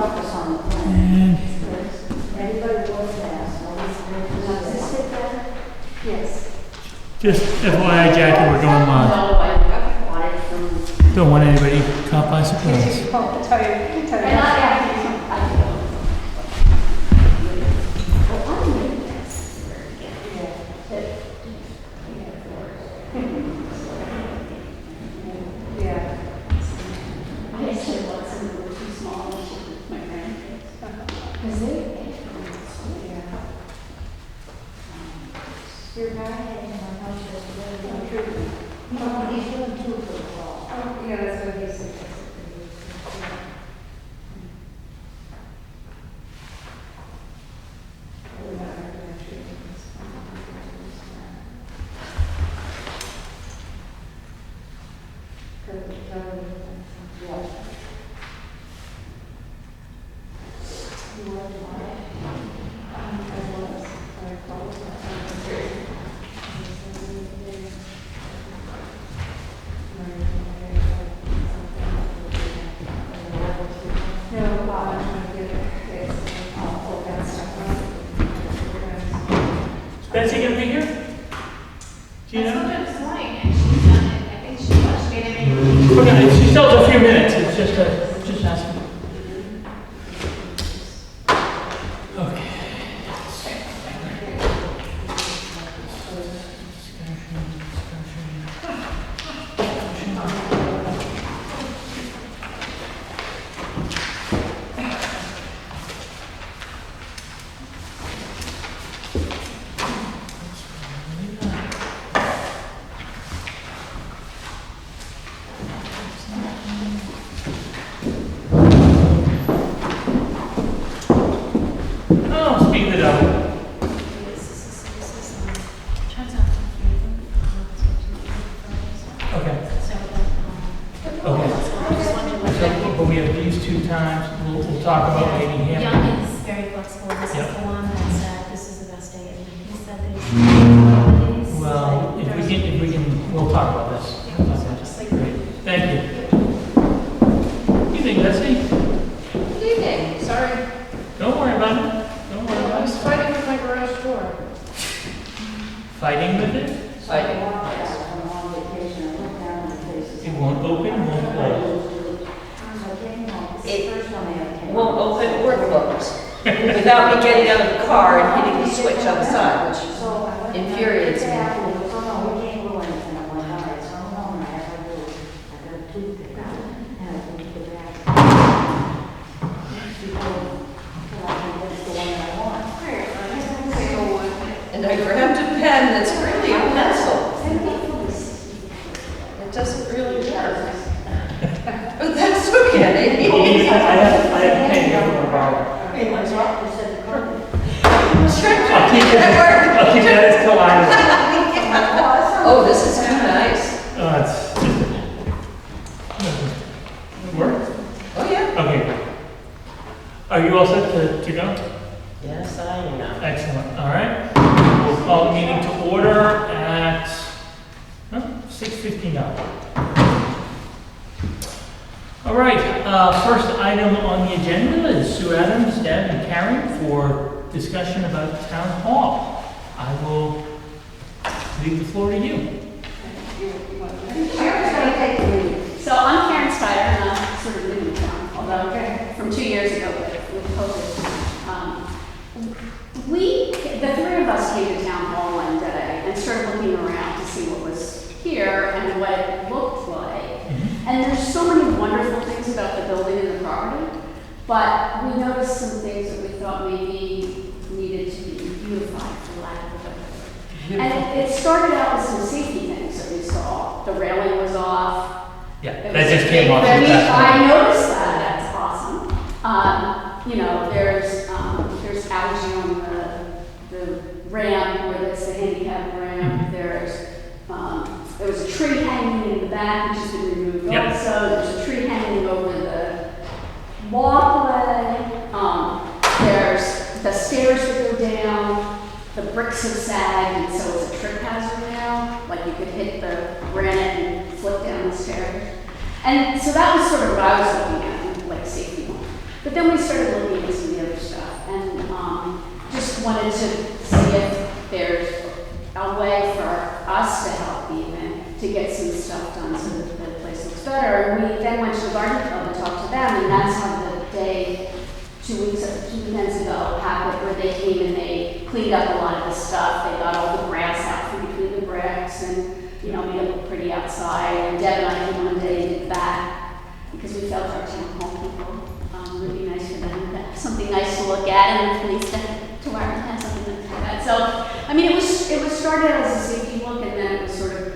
office on the plan. And Everybody walks fast. Nobody's Yes. just FYI, Jackie, we're going live. No, I bought it from. Don't want anybody caught by surprise. Oh, tell you. And I have to. Well, I made this. Yeah. I actually bought some that were too small and shipped with my grandkids. Because they. Yeah. Your guy had in my house yesterday. No, true. No, he's doing two for the fall. Oh, yeah, that's what he said. Betsy gonna be here? Do you know? This morning, and she's done it. I think she was. She made it. Okay, she still has a few minutes, it's just asking. Okay. Oh, speaking of that. Okay. Okay. So, but we have these two times, we'll talk about maybe him. Young is very flexible. This Yep. is the one that said this is the best day. And he said that Well, if we can, we'll talk about this. Great, thank you. Evening, Betsy. Good evening, sorry, Don't worry about it. Don't worry I about was it. fighting with my garage door. Fighting with it? Fighting. It won't open, won't close. It won't open or close without me getting out of the car and hitting the switch on the side, which infuriates me. And I grabbed a pen that's really a pencil. It doesn't really work. But that's okay. I have a pen here for my borrow. I'll keep that as collateral. Oh, this is too nice. It's just work? Oh, yeah. Okay, great. Are you all set to go? Yes, I am. Excellent, all right. We'll call the meeting to order at 6:59. All right, first item on the agenda is Sue Adams, Deb, and Karen for discussion about town hall. I will leave the floor to you. So I'm Karen Spider, and I'm sort of new in town, although from 2 years ago with COVID. The three of us came to town hall one day and started looking around to see what was here and what it looked like. And there's so many wonderful things about the building and the property, but we noticed some things that we thought maybe needed to be beautified, for lack of a better word. And it started out with some safety things that we saw. The railing was off. Yeah, It that was just came off. I mean, the I noticed that, that's awesome. You know, there's algae on the ramp where there's the handicap ramp. There was a tree hanging in the back, which has been removed Yep. also. There's a tree hanging over the walkway. There's the stairs that go down. The bricks have sagged, and so it's a trip hazard now. Like you could hit the granite and flip down the stairs. And so that was sort of what I was looking at, like safety one. But then we started looking at some of the other stuff and just wanted to see if there's a way for us to help even, to get some stuff done so that the place looks better. And we then went to the garden club and talked to them, and that's how the day, 2 weekends ago, happened, where they came and they cleaned up a lot of the stuff. They got all the grass out from between the bricks and, you know, made it look pretty outside. And Deb and I came one day and did that because we felt our town hall people, it would be nice for them to have something nice to look at, and the police to have something like that. So, I mean, it was started as a safety look, and then it was sort of,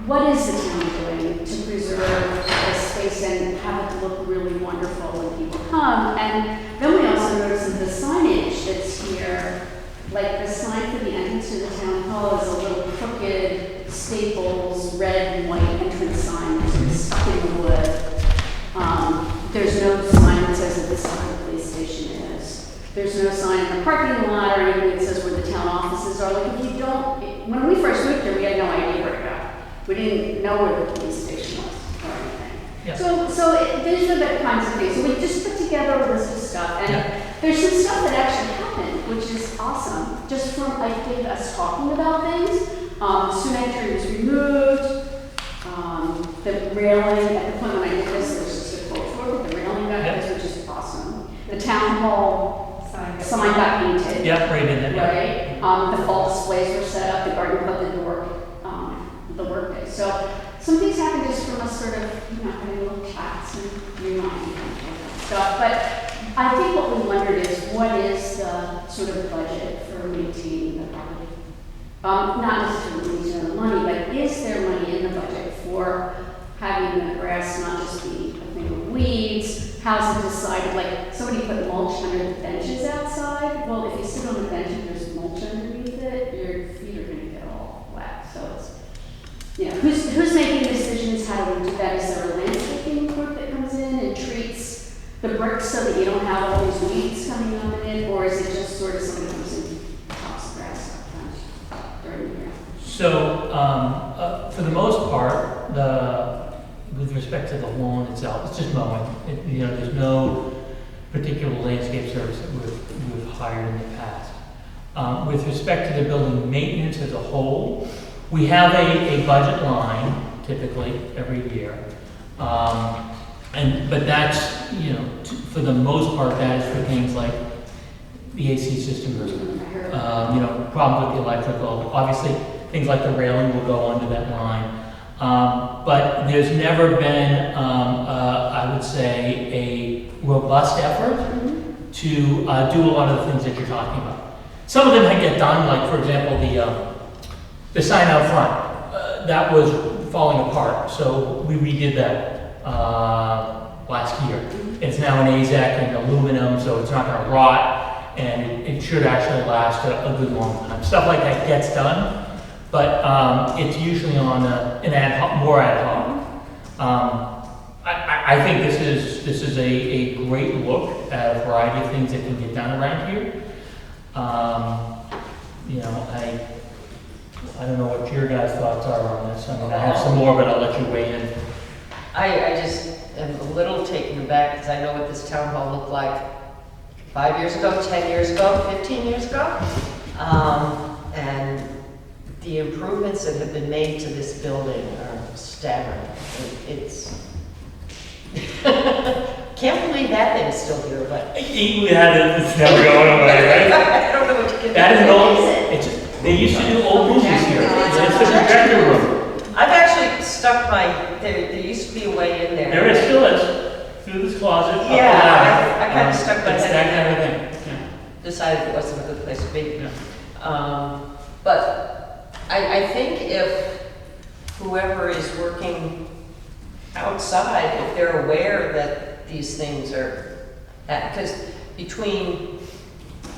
what is the town doing to preserve this space and have it look really wonderful when people come? And then we also noticed that the signage that's here, like the sign for the entrance to the town hall is a little crooked Staples red and white entrance sign that's stuck in the wood. There's no sign that says that this is where the police station is. There's no sign in the parking lot or anything that says where the town offices are. Like, if you don't, when we first moved here, we had no idea where to go. We didn't know where the police station was or anything. Yeah. So these are the kinds of things. So we just put together a list of stuff, and there's some stuff that actually happened, which is awesome. Just from, I think, us talking about things. Cemetery was removed. The railing, at the point when I did this, there was just a quote for it, the railing got fixed, which is awesome. The town hall sign got painted. Yeah, right in there. Right. The fall displays were set up, the garden club did the work day. So some things happened just from us sort of, having little chats and reminding stuff. But I think what we wondered is, what is the sort of budget for maintaining the property? Not necessarily maintaining the money, but is there money in the budget for having the grass not just be a thing of weeds? How's it decided? Like, somebody put mulch under the benches outside. Well, if you sit on the bench and there's mulch underneath it, your feet are gonna get all wet. So it's, who's making decisions how to do that? Is there a landscaping group that comes in and treats the bricks so that you don't have all these weeds coming up in it? Or is it just sort of somebody comes in and chops the grass up during the year? So, for the most part, with respect to the lawn itself, it's just mowing. There's no particular landscape service that we've hired in the past. With respect to the building maintenance as a whole, we have a budget line typically every year. But that's, for the most part, that is for things like the AC system, problems with the electrical. Obviously, things like the railing will go under that line. But there's never been, I would say, a robust effort to do a lot of the things that you're talking about. Some of them get done, like, for example, the sign out front. That was falling apart, so we redid that last year. It's now an AZEK and aluminum, so it's not going to rot, and it should actually last a good long time. Stuff like that gets done. But it's usually on more ad hoc. I think this is a great look at a variety of things that can get done around here. I don't know what your guys' thoughts are on this. I mean, I have some more, but I'll let you weigh in. I just am a little taken aback because I know what this town hall looked like 5 years ago, 10 years ago, 15 years ago. And the improvements that have been made to this building are staggering. Can't believe that thing's still here, but. It's never going away, right? I don't know what you can do. That is an old, they used to do old movies here. It's the projector room. I've actually stuck there used to be a way in there. There is, still is, through this closet. Yeah, I kind of stuck my It's head that in kind there. of thing. Decided it wasn't a good place to be. Yeah. But I think if whoever is working outside, if they're aware that these things are, because between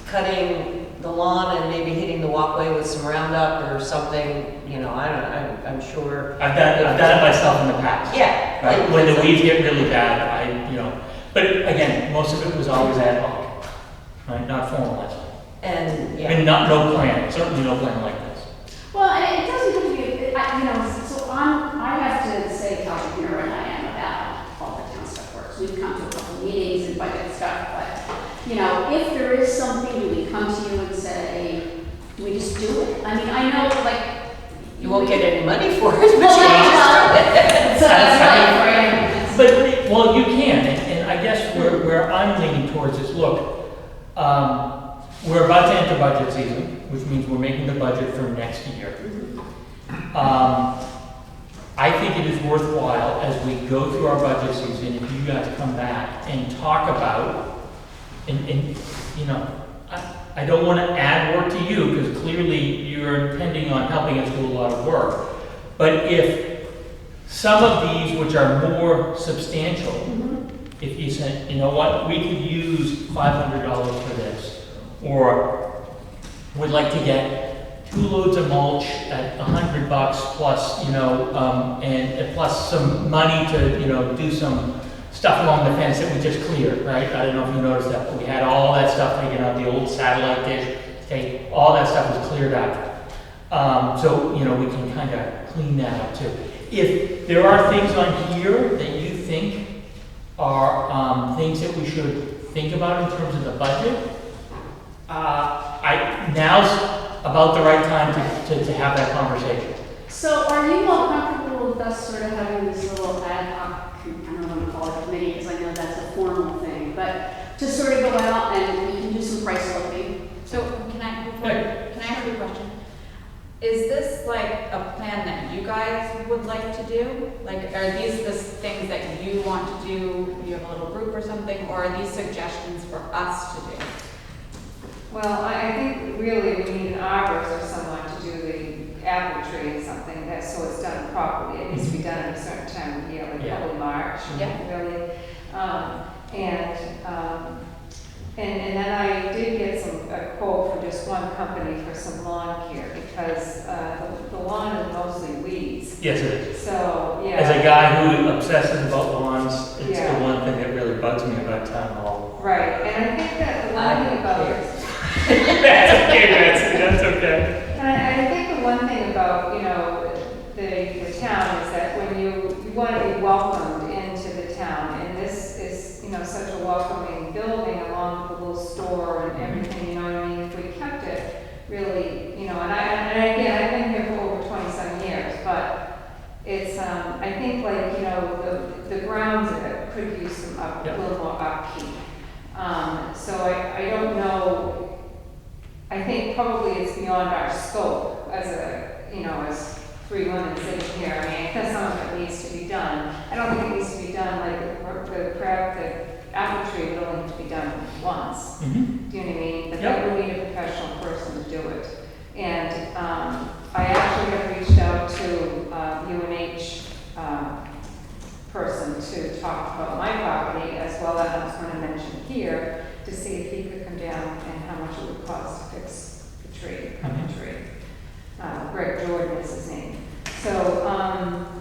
cutting the lawn and maybe hitting the walkway with some Roundup or something, I'm sure. I've done it myself in the past. Yeah. Right? When the weeds get really bad, but again, most of it was always ad hoc, right? Not formalized. And, yeah. And no plan, certainly no plan like this. Well, and it doesn't have to be, so I have to say how ignorant I am about all the town stuff works. We've come to a couple meetings and budget stuff, but, you know, if there is something, do we come to you and say, do we just do it? I mean, I know, like. You won't get any money for it, but you can just do it. So that's right, But, well, you can, and I guess where I'm leaning towards is, look, we're about to enter budget season, which means we're making the budget for next year. I think it is worthwhile, as we go through our budget season, if you guys come back and talk about, and you know, I don't want to add work to you, because clearly you're intending on helping us do a lot of work. But if some of these, which are more substantial, if you said, you know what, we could use $500 for this, or we'd like to get 2 loads of mulch at $100 plus, you know, and plus some money to, you know, do some stuff along the fence that we just cleared, right? I don't know if you noticed that, but we had all that stuff taken out, the old satellite dish, all that stuff was cleared out. So, you know, we can kind of clean that up too. If there are things on here that you think are things that we should think about in terms of the budget, now's about the right time to have that conversation. So are you all comfortable with us sort of having this little ad hoc, I don't want to call it committee, because I know that's a formal thing, but to sort of go out and we can do some price looking? So can I ask you a question? Is this like a plan that you guys would like to do? Like, are these the things that you want to do? You have a little group or something, or are these suggestions for us to do? Well, I think really we need an arborist or someone to do the apple tree or something, that, so it's done properly. It needs to be done at a certain time of year, like probably March, really. And then I did get a quote from just one company for some lawn care, because the lawn is mostly weeds. Yes, it is. So, yeah. As a guy who obsesses about lawns, it's Yeah. the one thing that really bugs me about town hall. Right, and I think that the one thing about That's okay. And I think the one thing about, you know, the town is that when you want to be welcomed into the town, and this is, you know, such a welcoming building along with the little store and everything, you know what I mean? If we kept it really, you know, and again, I've been here for over 20-some years, but it's, I think like, you know, the grounds could use some a little more upkeep. So I don't know. I think probably it's beyond our scope as a, you know, as 3 women sitting here. I mean, because some of it needs to be done. I don't think it needs to be done like the apple tree would only have to be done once. Mm-hmm. Do you know what I mean? But that would need a professional person to do it. And I actually have reached out to UNH person to talk about my property, as well as I was going to mention here, to see if he could come down and how much it would cost to fix the tree, cut the tree. Greg Jordan is his name. So,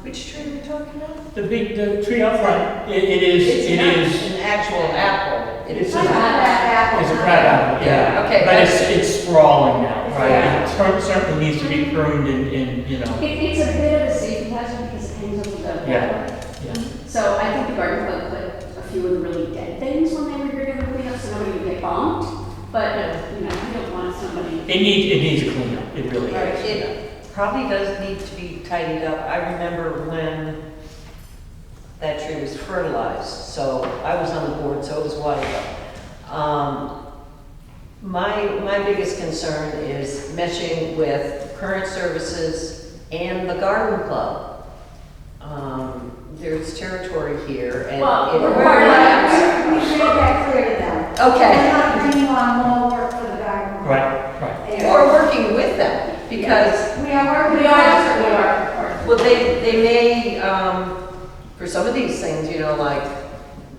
Which tree are we talking about? The tree up front, it is an actual apple. It's a crab apple, yeah. Okay. But it's sprawling now, right? Yeah. It certainly needs to be pruned and you know. It's a bit of a safety hazard because it hangs over the Yeah. wall. Yeah. So I think the garden club put a few of the really dead things when they were here doing the cleanup, so nobody would get bumped. But, you know, you don't want somebody. It needs a cleanup, it really Right. does. It probably does need to be tidied up. I remember when that tree was fertilized, so I was on the board, so it was a while ago. My biggest concern is meshing with current services and the garden club. There's territory here, and Well, it- we're We made that clear to them. Okay. We're not bringing on more work for the garden. Right. Or working with them, because, We are working. We are, certainly are. well, they may, for some of these things, you know, like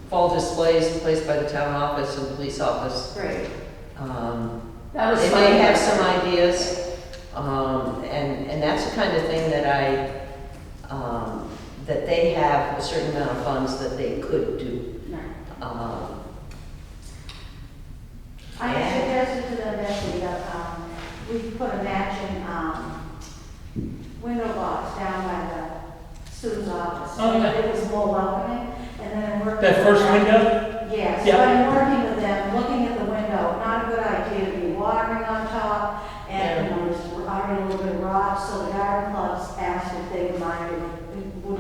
fall displays placed by the town office and police office, great. That was they funny. may have some ideas, and that's the kind of thing that that they have a certain amount of funds that they could do. I suggested to them that we put a matching window box down by the student's office. Oh, yeah. It was more welcoming, and then work. That first window? Yeah, so Yeah. I'm working with them, looking at the window, not a good idea to be watering on top, and, you know, there's already a little bit of rot, so the garden clubs asked if they would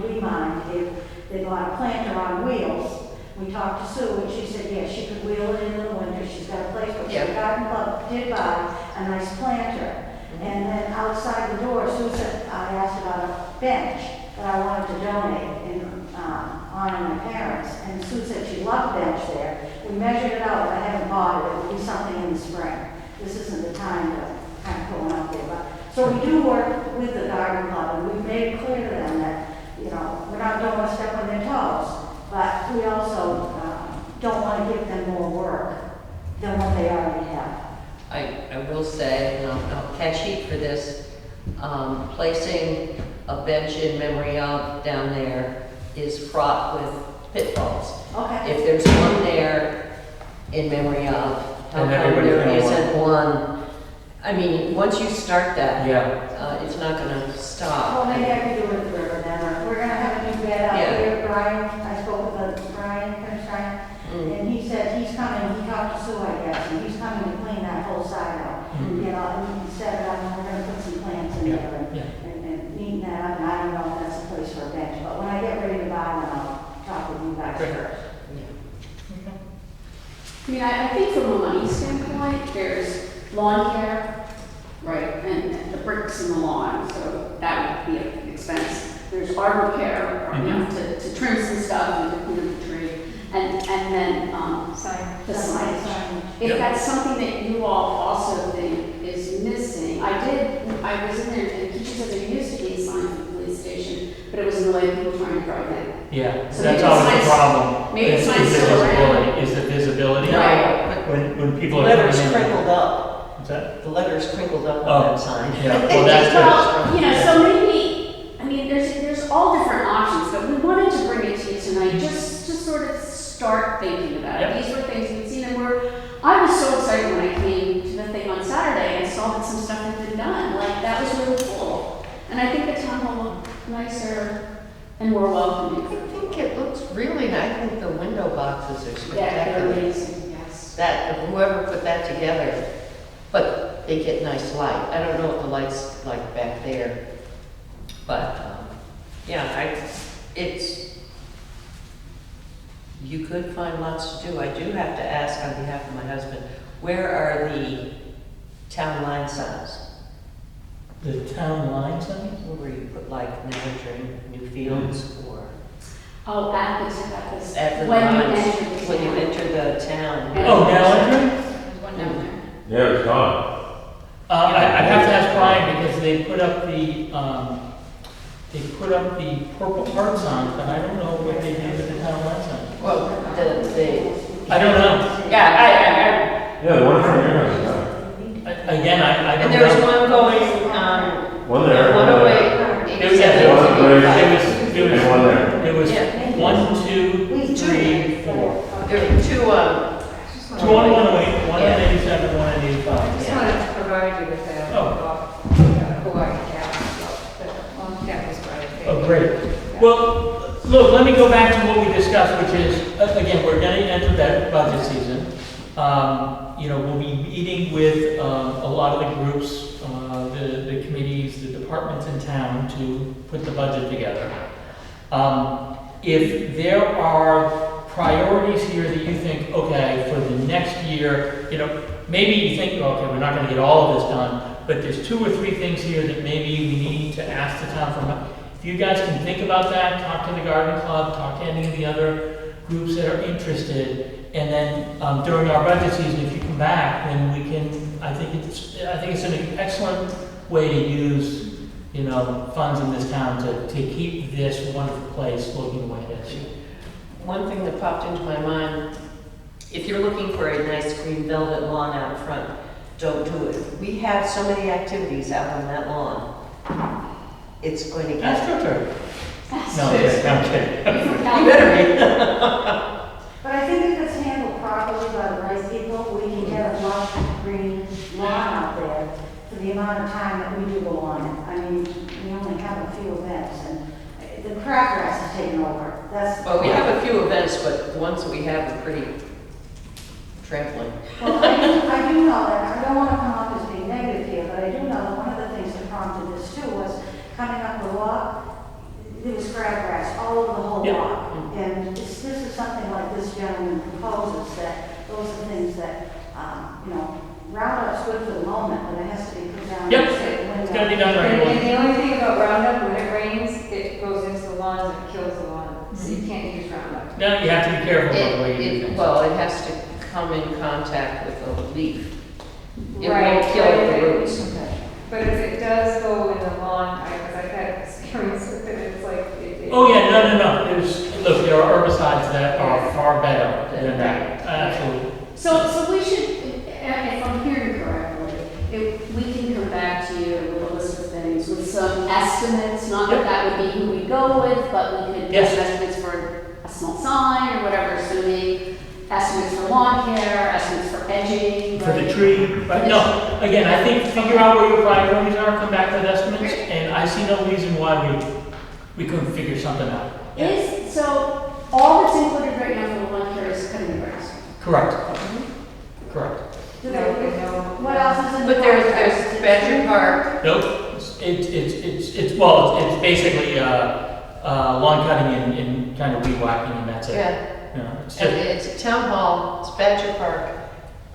we mind if they bought a planter on wheels. We talked to Sue, and she said, yes, she could wheel it in the winter, she's got a place, but Yeah. the garden club did buy a nice planter. And then outside the door, Sue said, I asked about a bench that I wanted to donate in, honoring my parents. And Sue said she loved bench there. We measured it out, but I haven't bought it. It will be something in the spring. This isn't the time to kind of go out there. But, so we do work with the garden club, and we've made it clear to them that, you know, we're not going to step on their toes. But we also don't want to give them more work than what they already have. I will say, and I'll catch heat for this, placing a bench in memory of down there is fraught with pitfalls. Okay. If there's one there in memory of, how And come everybody's there gonna want isn't one? I mean, once you start that, Yeah. it's not gonna Well, stop. maybe I could do it for them. We're gonna have a new bed out Yeah. here, Brian, I spoke with Brian, Mm. and he said he's coming, he talked to Sue, I guess, and he's coming to clean that whole side out. Mhm. You know, and he said, we're gonna put some plants in Yeah, there yeah. and neaten that up, and I don't know if that's a place for a bench, but when I get ready to buy one, I'll talk with you guys Great. first. I mean, I think from a money standpoint, there's lawn care, right, and the bricks in the lawn, so that would be an expense. There's arbor care, or, you know, to trim some stuff and to clean up the tree, and then, the signage. If Yep. that's something that you all also think is missing, I was in there, and Keisha said there used to be a sign for the police station, but it was in the way of people trying to drive in. Yeah, So that's maybe always the it's problem. maybe it's is nice the still around. visibility, is the visibility. Right, When people but are letters coming in. crinkled up, What's that? the letters crinkled up Oh. on that sign. Yeah, well, that's Well, you know, so maybe, I mean, there's all different options, but we wanted to bring it to you tonight, just sort of start thinking about it. Yep. These were things we'd seen, and I was so excited when I came to the thing on Saturday and saw that some stuff had been done, like, that was really cool. And I think the town hall looked nicer and more welcoming. I think it looks really nice. I think the window boxes are Yeah, they're spectacular. amazing, yes. That, whoever put that together, but they get nice light. I don't know what the light's like back there. But, yeah, you could find lots to do. I do have to ask on behalf of my husband, where are the town line signs? The town line sign? Where you put like Navigation, Newfields, or Oh, at the when you lines, enter the when you town. enter the town. Oh, now entering? There's one down there. Yeah, it's gone. I have to ask Brian because they put up the Purple Heart signs, but I don't know what they did with the town line signs. Well, I don't know. yeah, Yeah, the one in front of your house, yeah. Again, I and don't there was know. one going, One there. one there. away, There was, And one there. it was Yeah. 1, 2, 3, 4. there were two, 2 on 108, 1 on 87, 1 on 85. Just wanted to provide you with that. Oh. Hawaii cat, that was right. Oh, great. Well, look, let me go back to what we discussed, which is, again, we're going to enter that budget season. You know, we'll be meeting with a lot of the groups, the committees, the departments in town to put the budget together. If there are priorities here that you think, okay, for the next year, you know, maybe you think, okay, we're not going to get all of this done, but there's 2 or 3 things here that maybe we need to ask the town for. If you guys can think about that, talk to the garden club, talk to any of the other groups that are interested, and then during our budget season, if you come back, then we can. I think it's an excellent way to use, you know, funds in this town to keep this wonderful place looking the way it is. one thing that popped into my mind, if you're looking for a nice green velvet lawn out front, don't do it. We have so many activities out on that lawn. It's going to That's get. your turn. No, I'm kidding. I'm kidding. You better But I think if it's handled properly by the right people, we can get a lush green lawn out there for the amount of time that we do go on it. I mean, we only have a few events, and the crabgrass has taken over. That's. Well, we have a few events, but the ones that we have are pretty trampling. Well, I do know that, I don't want to come off as being negative here, but I do know that one of the things that prompted this too was coming up the walk, there was crabgrass all over the whole Yeah. walk. And this is something like this gentleman proposes, that those are things that, Roundup's good for the moment, but it has to be put down. Yep. When It's gotta be done right And away. the only thing about Roundup, when it rains, it goes into the lawns and kills the lawn, so you can't use Roundup. No, you have to be careful about the way you do things. Well, it has to come in contact with the leaf. It Right, won't kill right. the roots. But if it does go in the lawn, because I've had experience with it, it's like. Oh, yeah, no. Look, there are herbicides that are far better than that. Absolutely. So we should, if I'm hearing correctly, we can come back to you with a list of things, with some estimates, not that that would be who we go with, but we could Yes. give estimates for a small sign or whatever, assuming estimates for lawn care, estimates for edging. For the right? tree, right? No, again, I think figure out where your priorities are, come back with estimates, and I see no reason why we couldn't figure something out. So all that's included right now for the lawn care is cutting the grass. Correct. Correct. Do they, what else is in the? But there's contract? Badger Park. Nope, it's basically, lawn cutting and kind of weed whacking, and that's it. Yeah. You know, it's And just it's a town hall, it's Badger Park.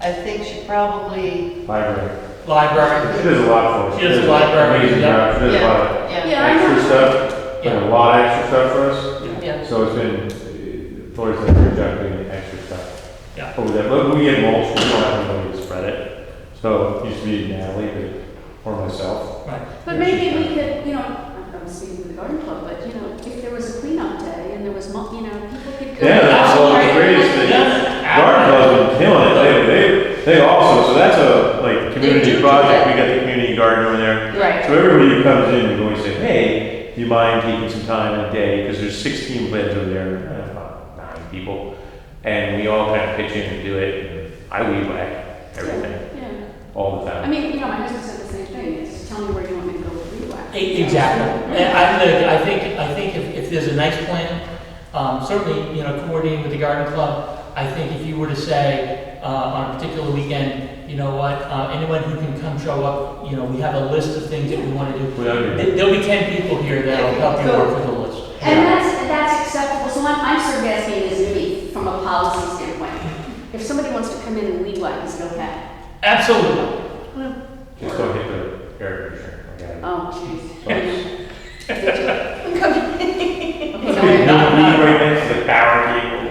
I think she probably, Library. library. She does a lot for us. She does a library, Amazing yeah. job. She does a lot of yeah, I know. extra stuff, Yeah. and a lot of extra stuff for us. yeah. So it's been, Lori's done a great job doing the extra stuff. Yeah. Over there, but we get mulch, we don't have anybody to spread it. So it used to be Natalie, or myself. Right. But maybe we could, I'm speaking for the garden club, but, if there was a cleanup day and there was, people could go. Yeah, that's one of the Right. greatest things. Garden Club's been killing it. They also, so that's a, like, community do project. that. We got the community garden over there. Right. So everybody who comes in, we always say, hey, do you mind taking some time in a day? Because there's 16 plants over there, about 9 people. And we all kind of pitch in and do it. And I weed whack everything, Yeah. all the I time. mean, my husband said the same thing, it's tell me where you want me to go with weed whack. Exactly. And I think if there's a nice plan, certainly, coordinating with the garden club, I think if you were to say, on a particular weekend, you know what, anyone who can come show up, we have a list of things that we want to do. There'll be 10 people here that'll help you work with the list. And that's acceptable, so I'm sort of asking this maybe from a policy standpoint. If somebody wants to come in and weed whack, is it okay? Absolutely. Just don't hit the air conditioner. Okay. Oh, Sorry. jeez. Right next to the power cable.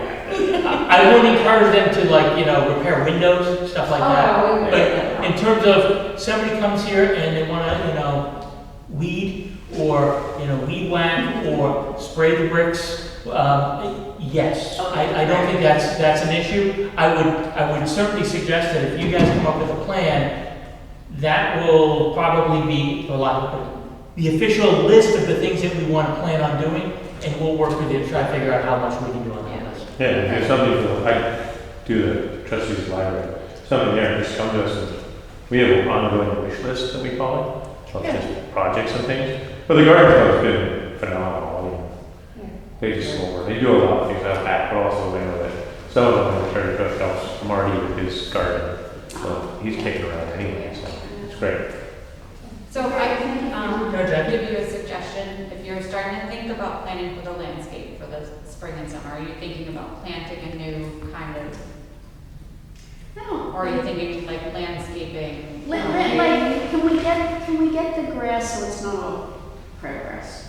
I would encourage them to repair windows, stuff like that. Oh, But in terms of somebody comes here and they want to, weed or, weed whack or spray the bricks, yes. I don't think that's an issue. I would certainly suggest that if you guys come up with a plan, that will probably be the official list of the things that we want to plan on doing, and we'll work with you to try to figure out how much we can do on that list. Yeah, if there's something I do the trustees library, something there, just come to us and we have an ongoing wish list that we call it, of just projects and things. But the garden club's been phenomenal. They just they do a lot of things out back, but also they know that some of them, the Terry Cook helps Marty with his garden. So he's kicking around anyway, so it's great. So I can Yeah, Jackie? give you a suggestion. If you're starting to think about planning for the landscape for the spring and summer, are you thinking about planting a new kind of, No. or are you thinking like landscaping? Can we get the grass so it's not all crabgrass?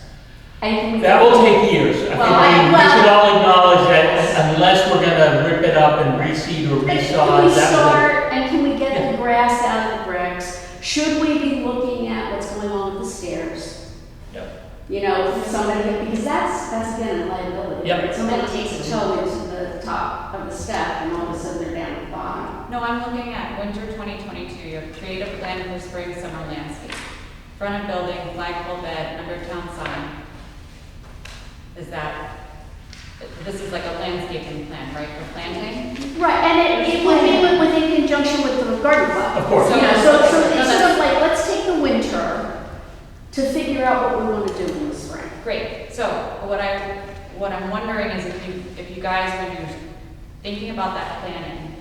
And can we That get- will take years. I think we should all acknowledge that unless we're gonna rip it up and reseed or And can resod, we that start, and can we get Yeah. the grass out of the bricks? Should we be looking at what's going on with the stairs? Yep. Somebody, because that's again a liability. Yep. right? Somebody takes a toe into the top of the step and all of a sudden they're down at the bottom. No, I'm looking at winter 2022. You have create a plan for spring, summer landscape. Front of building, flagpole bed, under town sign. This is like a landscaping plan, right, for planting? Right, and it would be within conjunction with the garden club. Of course. So Yeah, so no, it's that's- sort of like, let's take the winter to figure out what we want to do in the spring. Great. So what I'm wondering is if you guys, when you're thinking about that planning,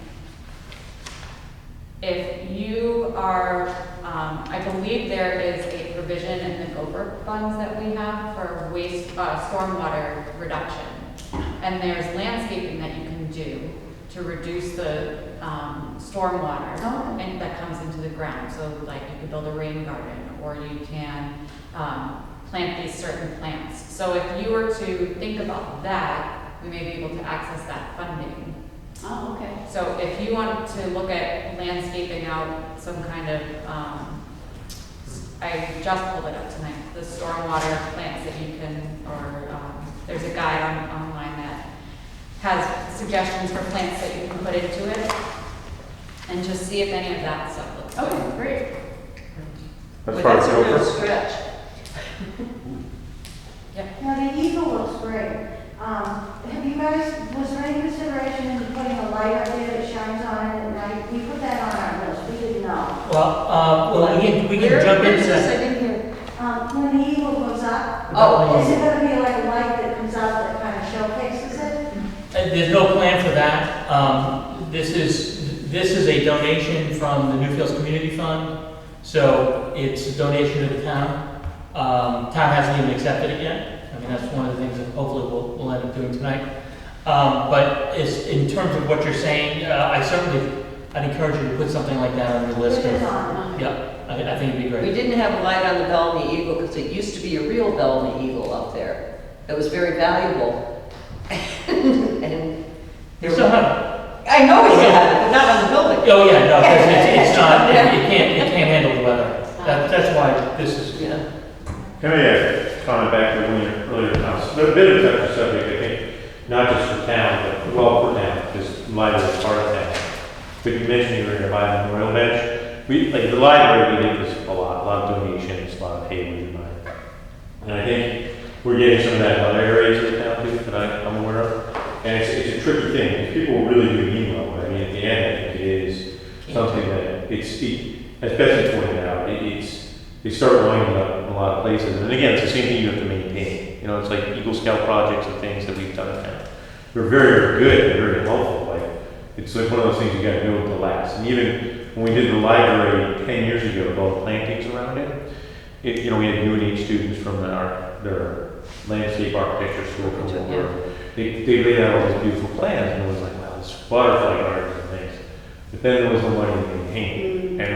if you are, I believe there is a provision in the Gopher funds that we have for waste, stormwater reduction. And there's landscaping that you can do to reduce the stormwater and that comes into the ground. So like you could build a rain garden, or you can plant these certain plants. So if you were to think about that, we may be able to access that funding. Oh, okay. So if you want to look at landscaping out some kind of, I just pulled it up tonight, the stormwater plants that you can, or there's a guide online that has suggestions for plants that you can put into it, and just see if any of that stuff looks good. Okay, great. As But far as that's a real Gopher, stretch. Now, the eagle looks great. Have you guys, was there any consideration in putting a light up there that shines on it at night? We put that on our list, we didn't know. Well, we can jump Where into is this? I that. didn't hear. When the eagle goes up, Oh, is it gonna be like a light that comes out that kind of showcases it? There's no plan for that. This is a donation from the Newfields Community Fund, so it's a donation to the town. Town hasn't even accepted it yet. I mean, that's one of the things that hopefully we'll end up doing tonight. But in terms of what you're saying, I'd encourage you to put something like that on your list. Put it on. Yeah, I think it'd be We great. didn't have a light on the Bellamy Eagle because it used to be a real Bellamy Eagle up there. It was very valuable. And You still have I know we still have it, but not on the building. Oh, yeah, no, 'cause it's not, it can't handle the weather. That's why this is, Yeah. can I comment back to one of your earlier comments? A bit of a touchy subject, I think, not just for town, but well for town, because library is part of town. But you mentioned you were going to buy a memorial bench. Like the library, we did this a lot of donations, a lot of pay we buy. And I think we're getting some of that in other areas of the town too, that I'm aware of. And it's a tricky thing, because people really do mean well. I mean, at the end, I think it is something that as Betsy pointed out, they start lining up in a lot of places. And again, it's the same thing you have to maintain. You know, it's like Eagle Scout projects and things that we've done in town. They're very, very good and very helpful. Like, it's like one of those things you gotta build to last. And even when we did the library 10 years ago with all the plantings around it, we had UNH students from their landscape architecture school come over. They laid out all these beautiful plans, and it was like, wow, this butterfly gardens and things. But then there was no money to maintain, and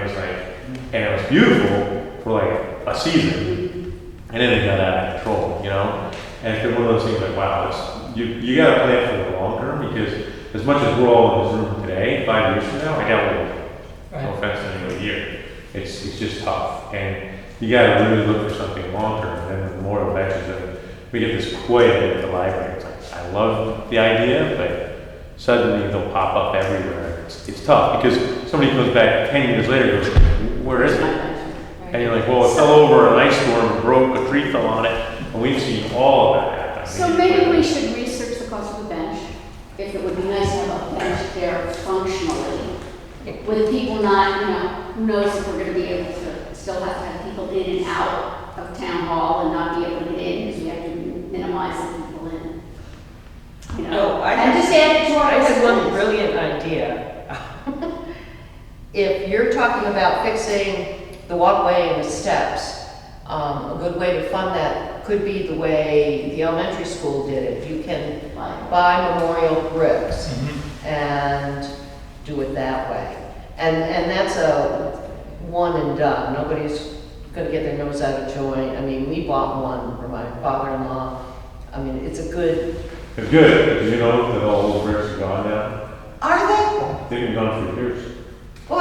it was beautiful for like a season, and then it got out of control, And it's been one of those things like, wow, you got to plan for the long term, because as much as we're all in this room today, 5 years from now, I doubt we'll. No offense to anybody here, it's just tough, and you got to really look for something long term. And then the memorial benches, we get this quite a bit at the library. It's like, I love the idea, but suddenly they'll pop up everywhere. It's tough, because somebody comes back 10 years later and goes, where is it? And you're like, well, it fell over an ice storm and broke, a tree fell on it, and we've seen all of that happen. So maybe we should research the cost of the bench, if it would be nice to have a bench there functionally, with people not, who knows if we're gonna be able to still have to have people in and out of town hall and not be able to get in, because we have to minimize the people in. And just add it to our I had one list. brilliant idea. If you're talking about fixing the walkway and the steps, a good way to fund that could be the way the elementary school did it. You can buy memorial bricks and do it that way. And that's a one and done. Nobody's gonna get their nose out of joint. I mean, we bought one for my father-in-law. I mean, it's a good. It's good, because that all those bricks are gone now. Are they? They've been gone for years. Well,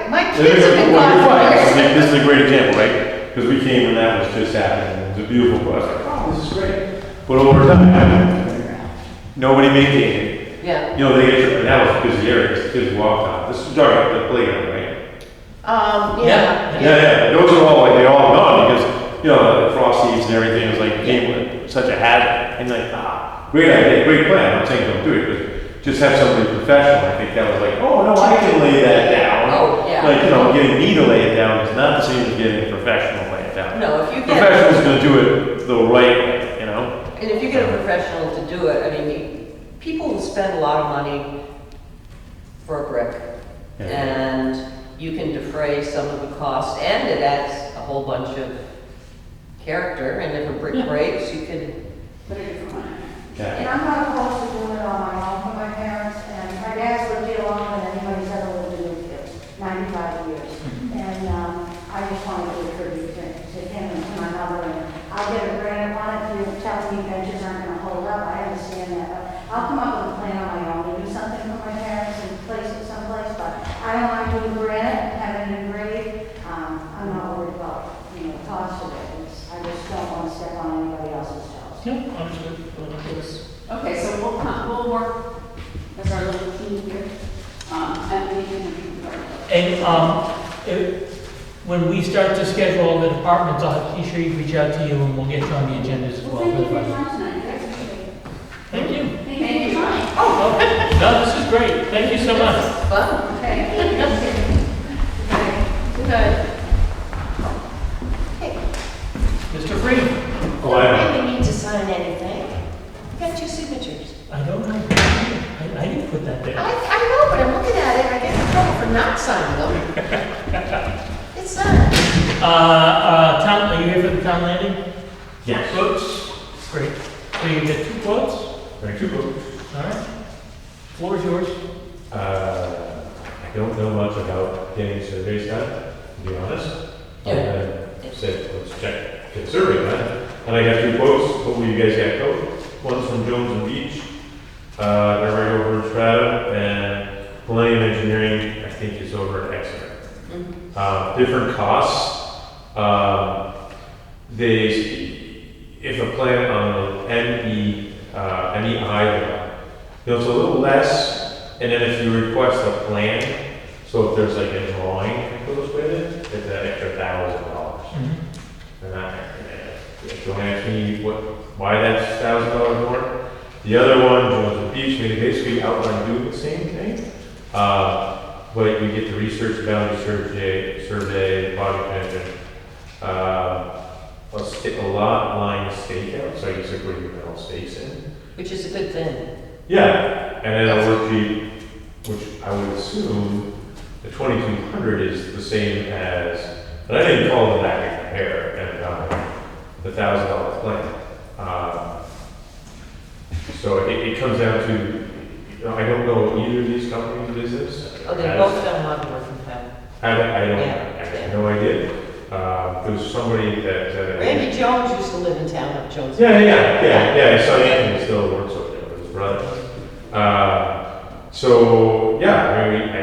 my kids have been Well, you're gone fine. for years. This is a great example, right? Because we came and that was just happening. It was a beautiful place. Like, oh, this is great. But over time, nobody maintained it. Yeah. They get that was a busy area. Because kids walked out. This is talking about the playground, right? Yeah. Yeah. Those are all they all gone because the frosties and everything was like became such a habit. And like, great idea, great plan. I'm not saying don't do it, but just have somebody professional. I think that was like, oh no, I can lay that down. Oh, yeah. Like getting me to lay it down is not the same as getting a professional to lay it down. No, if you get. Professional's going to do it the right way, get a professional to do it, I mean, people will spend a lot of money for a brick, Yeah. and you can defray some of the cost, and it adds a whole bunch of character, and if a brick Yeah. breaks, you can, Put a different one. And Yeah. I'm not opposed to doing it on my own for my parents, and my dad's lived here longer than anybody's ever lived in Newfield, 95 years. And I just want to do a tribute to him and to my mother, and I'll get a grant on it, if you're telling me benches aren't going to hold up, I understand that, but I'll come up with a plan on my own to do something for my parents and place it someplace, but I don't mind doing granite, having it engraved. I'm not worried about, the cost of it. I just don't want to step on anybody else's toes. Yeah, understood. Okay, so we'll work as our little team here, and we can. And when we start to schedule all the departments, I'll have Keisha reach out to you and we'll get you on the agendas as well. Thank you for your time tonight, guys. Thank you. Thank you for your time. Oh, no, this is great. Thank you so much. fun. Okay. Good. Mr. Freeman? Oh, I Don't really need to sign anything. You got two signatures. I don't know. I didn't put that there. I know, but I'm looking at it, I get in trouble for not signing them. It's not. Are you here for the town landing? Yes. Quotes? Great. So you get 2 quotes? Very cool. All right. Floor is yours. I don't know much about getting surveys done, to be honest. Yeah. Said, let's get a survey done. And I got 2 quotes, hopefully you guys got both. One's from Jones and Beach, they're right over in Strata, and Millennium Engineering, I think, is over at Exeter. Different costs. If a plant on the MEI, it's a little less, and then if you request a plan, so if there's like a drawing that goes with it, it's an extra $1,000. And don't ask me why that's $1,000 more. The other one, Jones and Beach, they basically outline doing the same thing. But you get the research boundary survey, project management, a lot line stakeout, so I guess like where you metal stakes in. Which is a good thing. Yeah, and then a worksheet, which I would assume the 2200 is the same as, but I didn't call them back and compare, and the $1,000 plan. So it comes down to, I don't know either of these companies' business. Oh, they both done a lot of work from town. I have no idea. There's somebody that. Randy Jones used to live in town up Jones. Yeah. I saw Anthony still works over there with his brother. So, yeah, I mean, I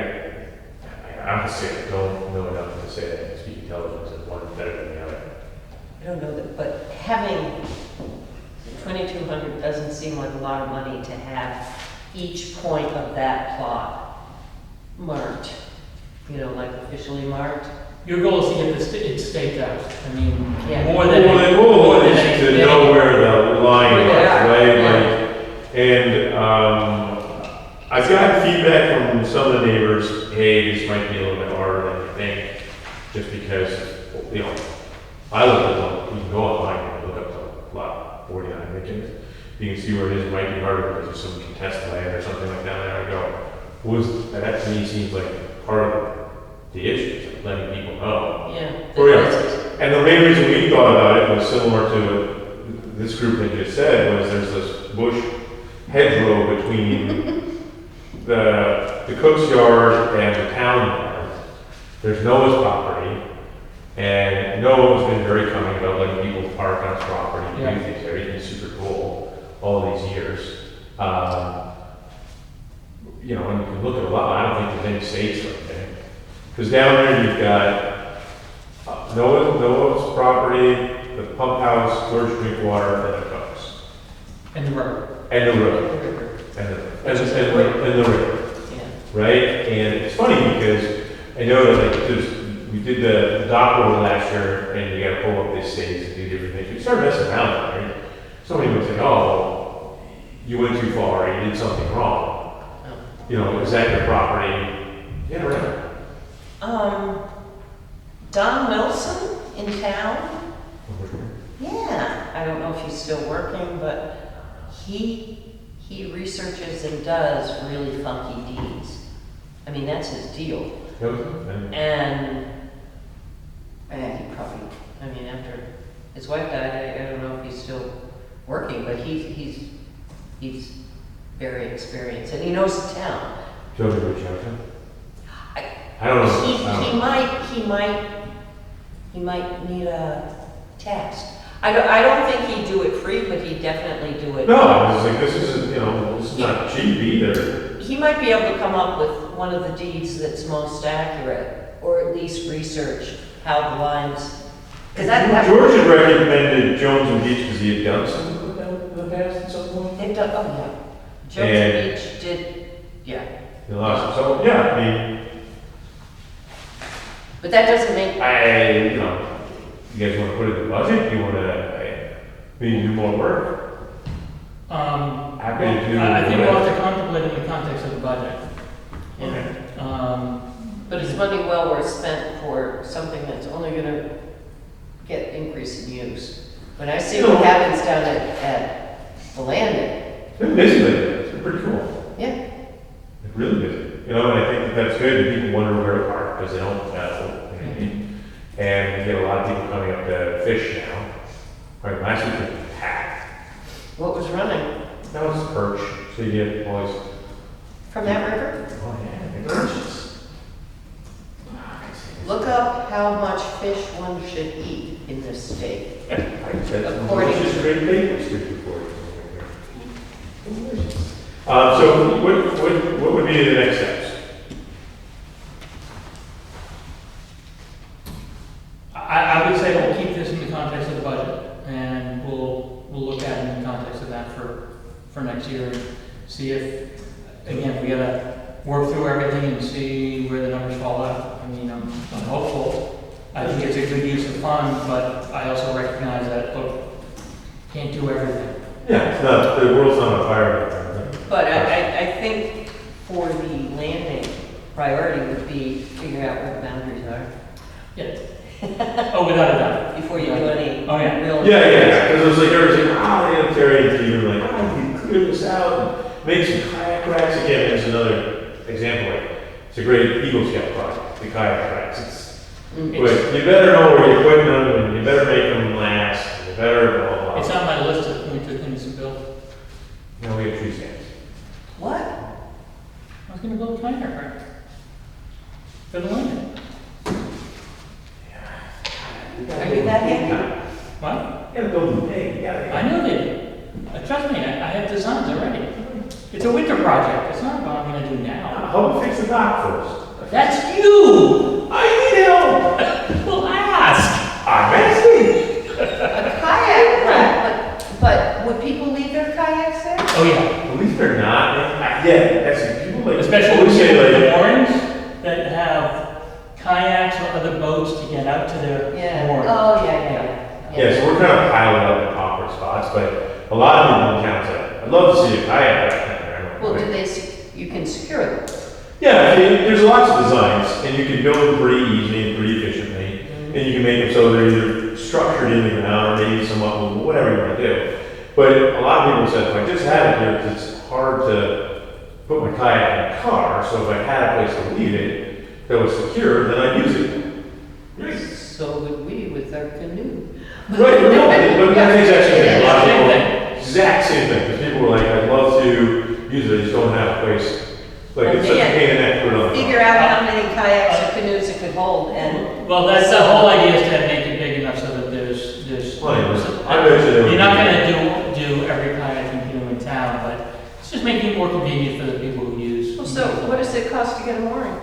honestly don't know enough to say that I can speak intelligence and one better than the other. I don't know that, but having 2,200 doesn't seem like a lot of money to have each point of that plot marked, like officially marked. Your goal is to get it staked out. I mean, Yeah. more than Well, to anything. know where the line is, Where they are, right? yeah. And I've gotten feedback from some of the neighbors, hey, this might be a little bit harder than you think, just because, I look at you can go online and look up the lot 49 Mickens. You can see where it is, it might be harder because there's some contested land or something like that, and I go, that to me seems like part of the issue, like letting people know. Yeah. Oh, yeah. And the main reason we thought about it was similar to what this group had just said, was there's this bush hedgerow between the cook's yard and the town yard. There's Noah's property, and Noah's been very coming about letting people park on his property and Yeah. do things. Everything's super cool all these years. And you can look at a lot, I don't think there's any stakes or anything. Because down there you've got Noah's property, the pump house, George Drink Water, and the Cooks. And the road. And the road. And the river. Yeah. Right? And it's funny because I know that we did the dock over last year, and you got to pull up these stakes and do different things. We start messing around, right? Somebody would say, oh, you went too far, you did something wrong. Is that your property? Yeah, right. Don Wilson in town. Yeah, I don't know if he's still working, but he researches and does really funky deeds. I mean, that's his deal. And he probably, I mean, after his wife died, I don't know if he's still working, but he's very experienced, and he knows the town. Do you want me to reach out to him? I don't know. He might need a task. I don't think he'd do it free, but he'd definitely do it. No, I was like, this isn't, this is not cheap either. He might be able to come up with one of the deeds that's most accurate, or at least research how the lines. Because George had recommended Jones and Beach because he had done something with them in the past at some point. They've done, oh yeah. Jones and Beach did, yeah. He lost it. So, yeah, I mean, But that doesn't make, you guys want to put it in the budget? You want to, do more work? Happy to do I think we'll whatever. have to contemplate in the context of the budget. Okay. but it's money well worth spent for something that's only gonna get increase in use. When I see what happens down at the landing, It's been busy lately. It's been pretty cool. yeah. It's really busy. And I think that's good. And people wonder where to park because they don't know. And we get a lot of people coming up to fish now. Right, last week it was packed. What was running? That was perch. So you get always, From that river? oh yeah, the perches. Look up how much fish one should eat in this state. I said, According it's just to- great bacon street before. So what would be the next steps? I would say we'll keep this in the context of the budget, and we'll look at it in the context of that for next year, and see if, again, we gotta work through everything and see where the numbers fall out. I mean, I'm hopeful. I think it's a good use of funds, but I also recognize that, look, can't do everything. Yeah, it's not, the world's not on fire. But I think for the landing, priority would be figure out where the boundaries are Yeah. Oh, without a doubt. before you do any Oh, yeah. real. Yeah, because it was like everything, they Terry and even like, you can clear this out and make some kayak racks. Again, there's another example, like, it's a great Eagle Scout project, the kayak racks. But you better know where you're putting them, and you better make them last, and you better blah, blah, blah. It's on my list of future things to build. Now we have tree stands. What? I was gonna build a kayak rack for the landing. Are you that handy? What? You gotta build them big, you gotta. I know they do. Trust me, I have designs already. It's a winter project. It's not what I'm gonna do now. Help fix the dock first. That's you! I need help! Well, ask! I'm asking! A kayak rack, but would people leave their kayaks there? Oh, yeah. At least they're not. Yeah, that's, people like. Especially always with say the like. moorings that have kayaks or other boats to get out to their Yeah. moorings. Oh, yeah. Yeah, so we're kind of piling up in awkward spots, but a lot of people in town say, I'd love to see a kayak rack down there. Well, you can secure them. Yeah, there's lots of designs, and you can build them pretty easily and pretty efficiently, and you can make them so they're either structured in the ground or maybe somewhat movable, whatever you want to do. But a lot of people said, if I just had it here, because it's hard to put my kayak in a car, so if I had a place to leave it that was secure, then I'd use it. Right. So would we with our canoe. Right, no, but that's exactly the Yeah, same logical, thing. exact same thing, because people were like, I'd love to use it, I just don't have a place. Like, it's such a pain in the neck to put it on. the Figure out how many kayaks or canoes it could hold, and Well, that's the whole idea, is to make it big enough so that there's. Plenty of room. I bet you there would You're not be- gonna do every kayak you can do in town, but it's just making it more convenient for the people who use. well, so what does it cost to get a mooring?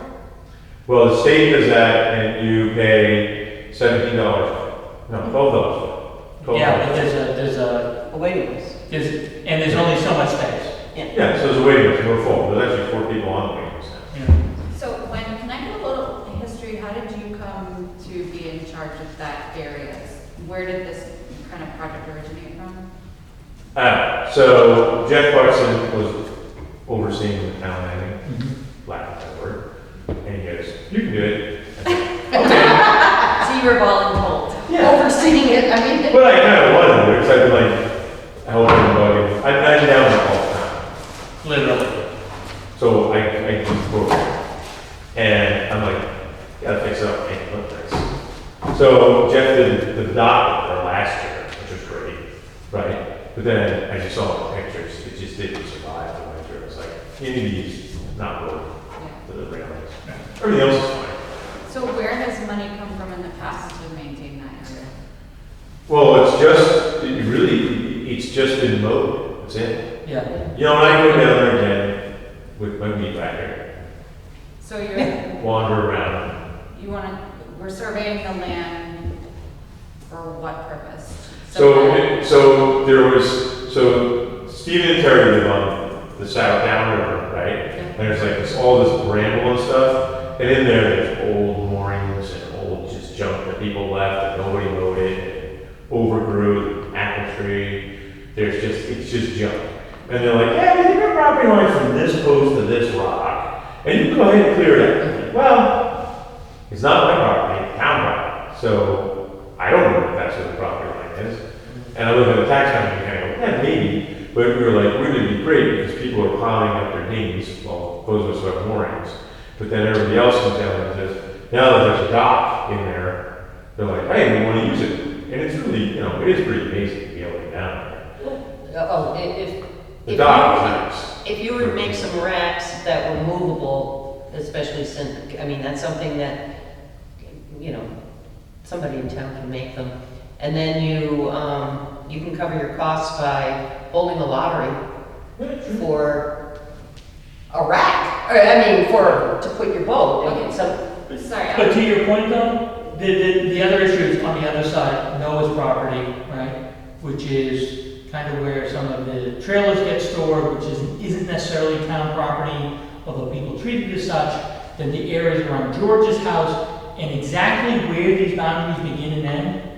Well, the state does that, and you pay $17, no, $12. Yeah, but there's A waiting list. and there's only so much space. Yeah, so there's a waiting list, we're full, there's actually 4 people on the waiting list now. Yeah. So can I get a little history? How did you come to be in charge of that area? Where did this kind of project originate from? So Jeff Clarkson was overseeing the town landing, lack of that word, and he goes, you can do it. I said, okay. So you were voluntold. Yeah. Overseeing it, I mean. But I kind of wanted to, because I'd been like, helping bugging. I now So I just broke it. And I'm like, gotta fix it up, make it look nice. So Jeff did the dock there last year, which was great, right? But then I just saw the pictures, it just didn't survive the winter. It's like, it needs not work for the railings. Everything else is fine. So where has money come from in the past to maintain that area? Well, it's just been mowed, that's it. Yeah. You know, when I go down there again with my weed whacker, So you're, wander around. we're surveying the land for what purpose? So Stephen and Terry live on the South Down River, right? And there's like all this bramble and stuff, and in there there's old moorings and old just junk that people left and nobody mowed it, and overgrew, apple tree. It's just junk. And they're like, yeah, we think our property line from this post to this rock, and you can go ahead and clear it up. I'm like, well, it's not my property, town property, so I don't know if that's what the property line is. And I look at the tax map and I go, yeah, maybe, but we were like, wouldn't it be great because people are plowing up their knees, well, those of us who have moorings. But then everybody else comes down and says, now that there's a dock in there, they're like, hey, we want to use it. And it's really, it is pretty amazing to be able to get down there. Oh, The dock is nice. if you were to make some racks that were movable, especially since, I mean, that's something that, somebody in town can make them. And then you can cover your costs by holding a lottery for a rack, to put your boat. Okay. Sorry. But to your point though, the other issue is on the other side, Noah's property, right? Which is kind of where some of the trailers get stored, which isn't necessarily town property, although people treat it as such. Then the areas around George's house, and exactly where these boundaries begin and end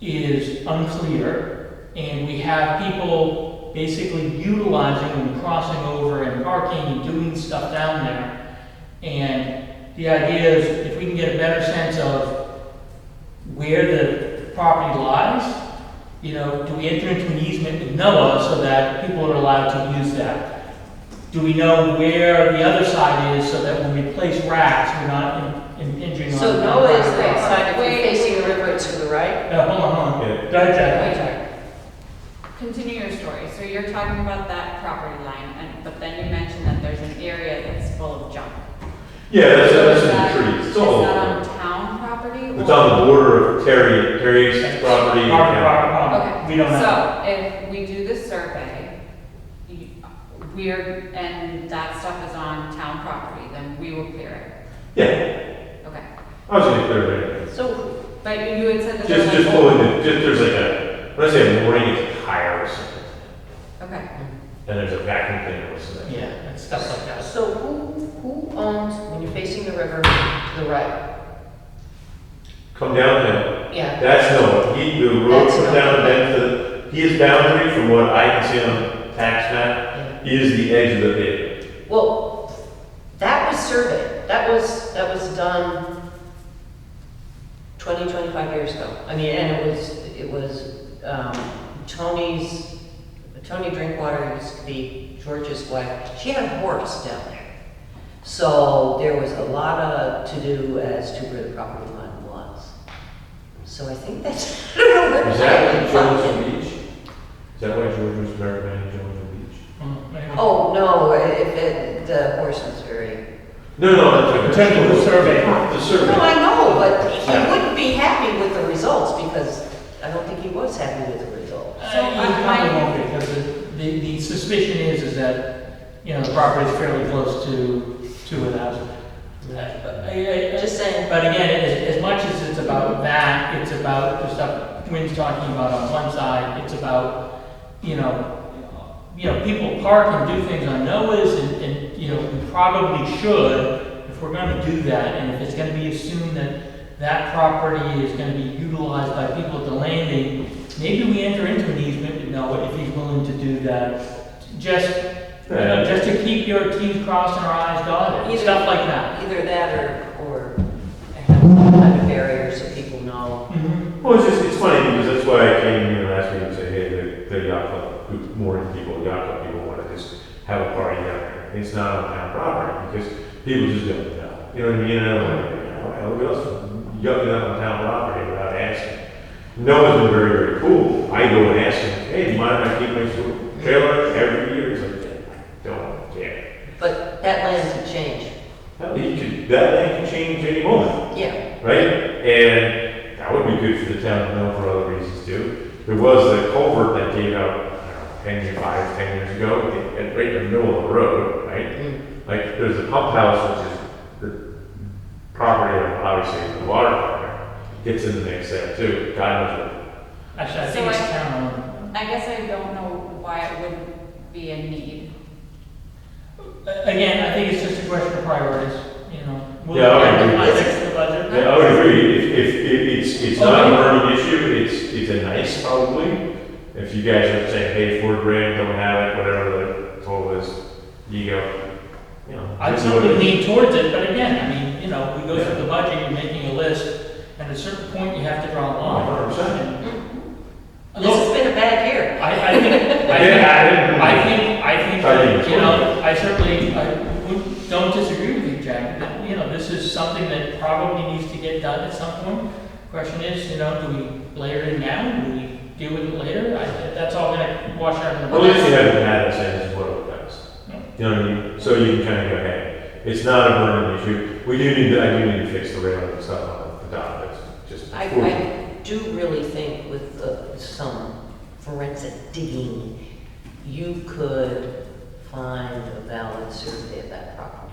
is unclear. And we have people basically utilizing and crossing over and parking and doing stuff down there. And the idea is if we can get a better sense of where the property lies, do we enter into an easement with Noah so that people are allowed to use that? Do we know where the other side is so that when we place racks, we're not impinging on? So Noah is the side, if you're facing the river, it's to the right? Hold on. Yeah. Go ahead, Jack. Wait, sorry. Continue your story. So you're talking about that property line, but then you mentioned that there's an area that's full of junk. Yeah, that's Is in that- the trees. It's Is all that over. on town property? It's or- on the border of Terry's property. and town. Okay. We don't know. So if we do the survey, and that stuff is on town property, then we will clear Yeah, it. Okay. I was gonna clear it right. So, But you had said that Just there's like. pulling there's like when I say a mooring, it's a tire or something. Okay. And there's a vacuum cleaner or something. Yeah, and stuff like that. so who owns, when you're facing the river to the right? Come downhill. Yeah. That's Noah. The road That's comes Noah. down then his boundary from what I can see on the tax map is the edge of the pavement. Well, that was surveyed. That was done 20, 25 years ago. I mean, and it was Tony Drinkwater used to be George's wife. She had a horse down there. So there was a lot of to-do as to where the property line was. So I think that's, I don't know where. Is that Georgia Beach? Is that why George was married in Georgia Beach? Maybe. Oh, no, the horse was very. No, In terms of the survey. The survey. No, I know, but he wouldn't be happy with the results because I don't think he was happy with the results. So You probably won't be, because the suspicion is that, the property is fairly close to a house. Just saying. But again, as much as it's about that, it's about the stuff Wynn's talking about on one side, it's about, people park and do things on Noah's, and we probably should, if we're gonna do that, and if it's gonna be assumed that that property is gonna be utilized by people at the landing, maybe we enter into an easement with Noah if he's willing to do that. Just to keep your T's crossed and our I's dotted, stuff like that. Either that or have some kind of barrier so people know. Well, it's funny because that's why I came last week and said, hey, the yacht club, more people, yacht club people want to just have a party down there. And it's it's not on town property, because people just don't know. You know what I mean? And I'm like, oh, look at us, yucking up on town property without asking. No one's been very, very cool. I go and ask him, hey, do you mind if I keep my trailer every year? He's like, I don't care. But that land could change. Hell, that land can change any moment, Yeah. right? And that would be good for the town to know for other reasons too. There was the culvert that gave out, I don't know, 10 years ago, right in the middle of the road, right? Like, there's a pump house, which is the property of, obviously, the water department, gets in the mix there too. God knows what. Actually, I So think it's I- town I guess I don't know why it wouldn't be a need. owned. Again, I think it's just a question of priorities, you know. We'll Yeah, look I at the agree. context of the budget. Yeah, I would agree. If it's not a burning issue, it's a nice probably. If you guys are saying, hey, $4,000, don't have it, whatever the total is, you go, you know. I'd this is what certainly it is. lean towards it, but again, I mean, you know, we go through the budget, you're making a list, and at a certain point, you have to draw a line. 100%. This has been a bad year. I think, that, you know, I certainly, don't disagree with you, Jack, that, you know, this is something that probably needs to get done at some point. Question is, you know, do we layer it in now, do we deal with it later? That's all gonna wash out in the Well, at least you budget. haven't had it since what it does. You know what I mean? So you can kind of go, hey, it's not a burning issue. I do need to fix the railing and stuff on the dock, that's just. I do really think with some forensic digging, you could find a valid survey of that property.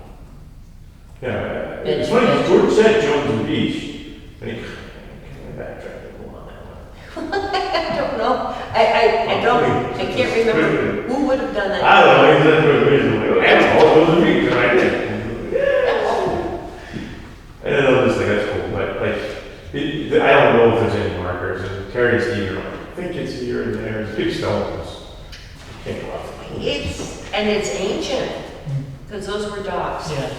Yeah, it's funny, because George said Jones Beach, and he, can I backtrack a little on that one? I don't know. I can't remember who would have done that. I don't know, he said to a vision, like, that's all those beach, and I did. And then I'm just like, that's cool, but like, I don't know if there's any markers, and Terry and Steve are like, I think it's here and there, it's big stones. You can't go out. It's ancient, because those were docks. Yeah.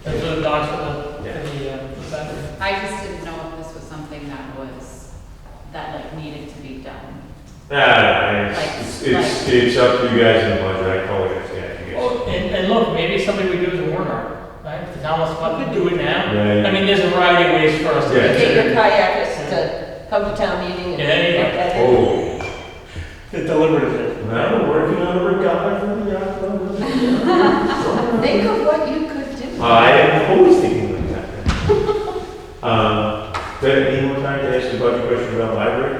Those are the dogs for the battery. I just didn't know if this was something that like needed to be done. It's up to you guys in the budget, I totally understand you guys. Oh, and look, maybe it's something we do as a warrant article, right? If the town wants to do it now. Right. I mean, there's a variety of ways for us to. Yeah. Get your kayakers to come to town meeting and. Yeah, yeah. look at it. Oh, Get deliberative. now we're working on a regatta for the yacht club. Think of what you could do. I am always thinking like that. Do you have any more time to ask a budget question about the library?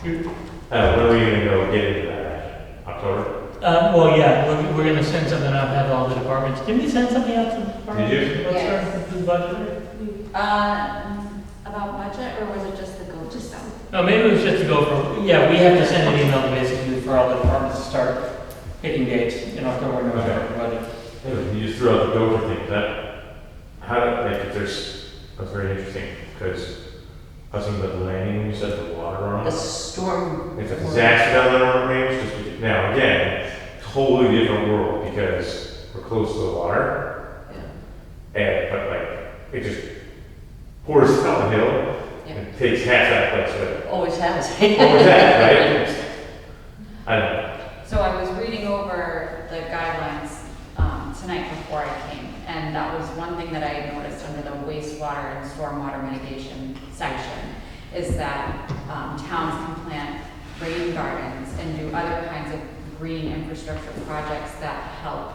Shoot. When are we gonna go get into that? October? Well, yeah, we're gonna send something out, have all the departments. Didn't we send something out to the departments? Did you? What's Yes. the budget? About budget, or was it just the go to stuff? No, maybe it was just to go for, yeah, we have to send an email basically for all the departments to start hitting dates in October, November, for budget. Anyway, you just threw out the Dover thing, that's very interesting, because I was thinking about the landing, when you said the water on The it. storm. If a disaster down there on the range, now again, totally different world, because we're close to the water, Yeah. but like, it just pours down the hill, Yeah. and takes half that place with it. Always has. What was that, right? I don't know. So I was reading over the guidelines tonight before I came, and that was one thing that I noticed under the wastewater and stormwater mitigation section, is that towns can plant rain gardens and do other kinds of green infrastructure projects that help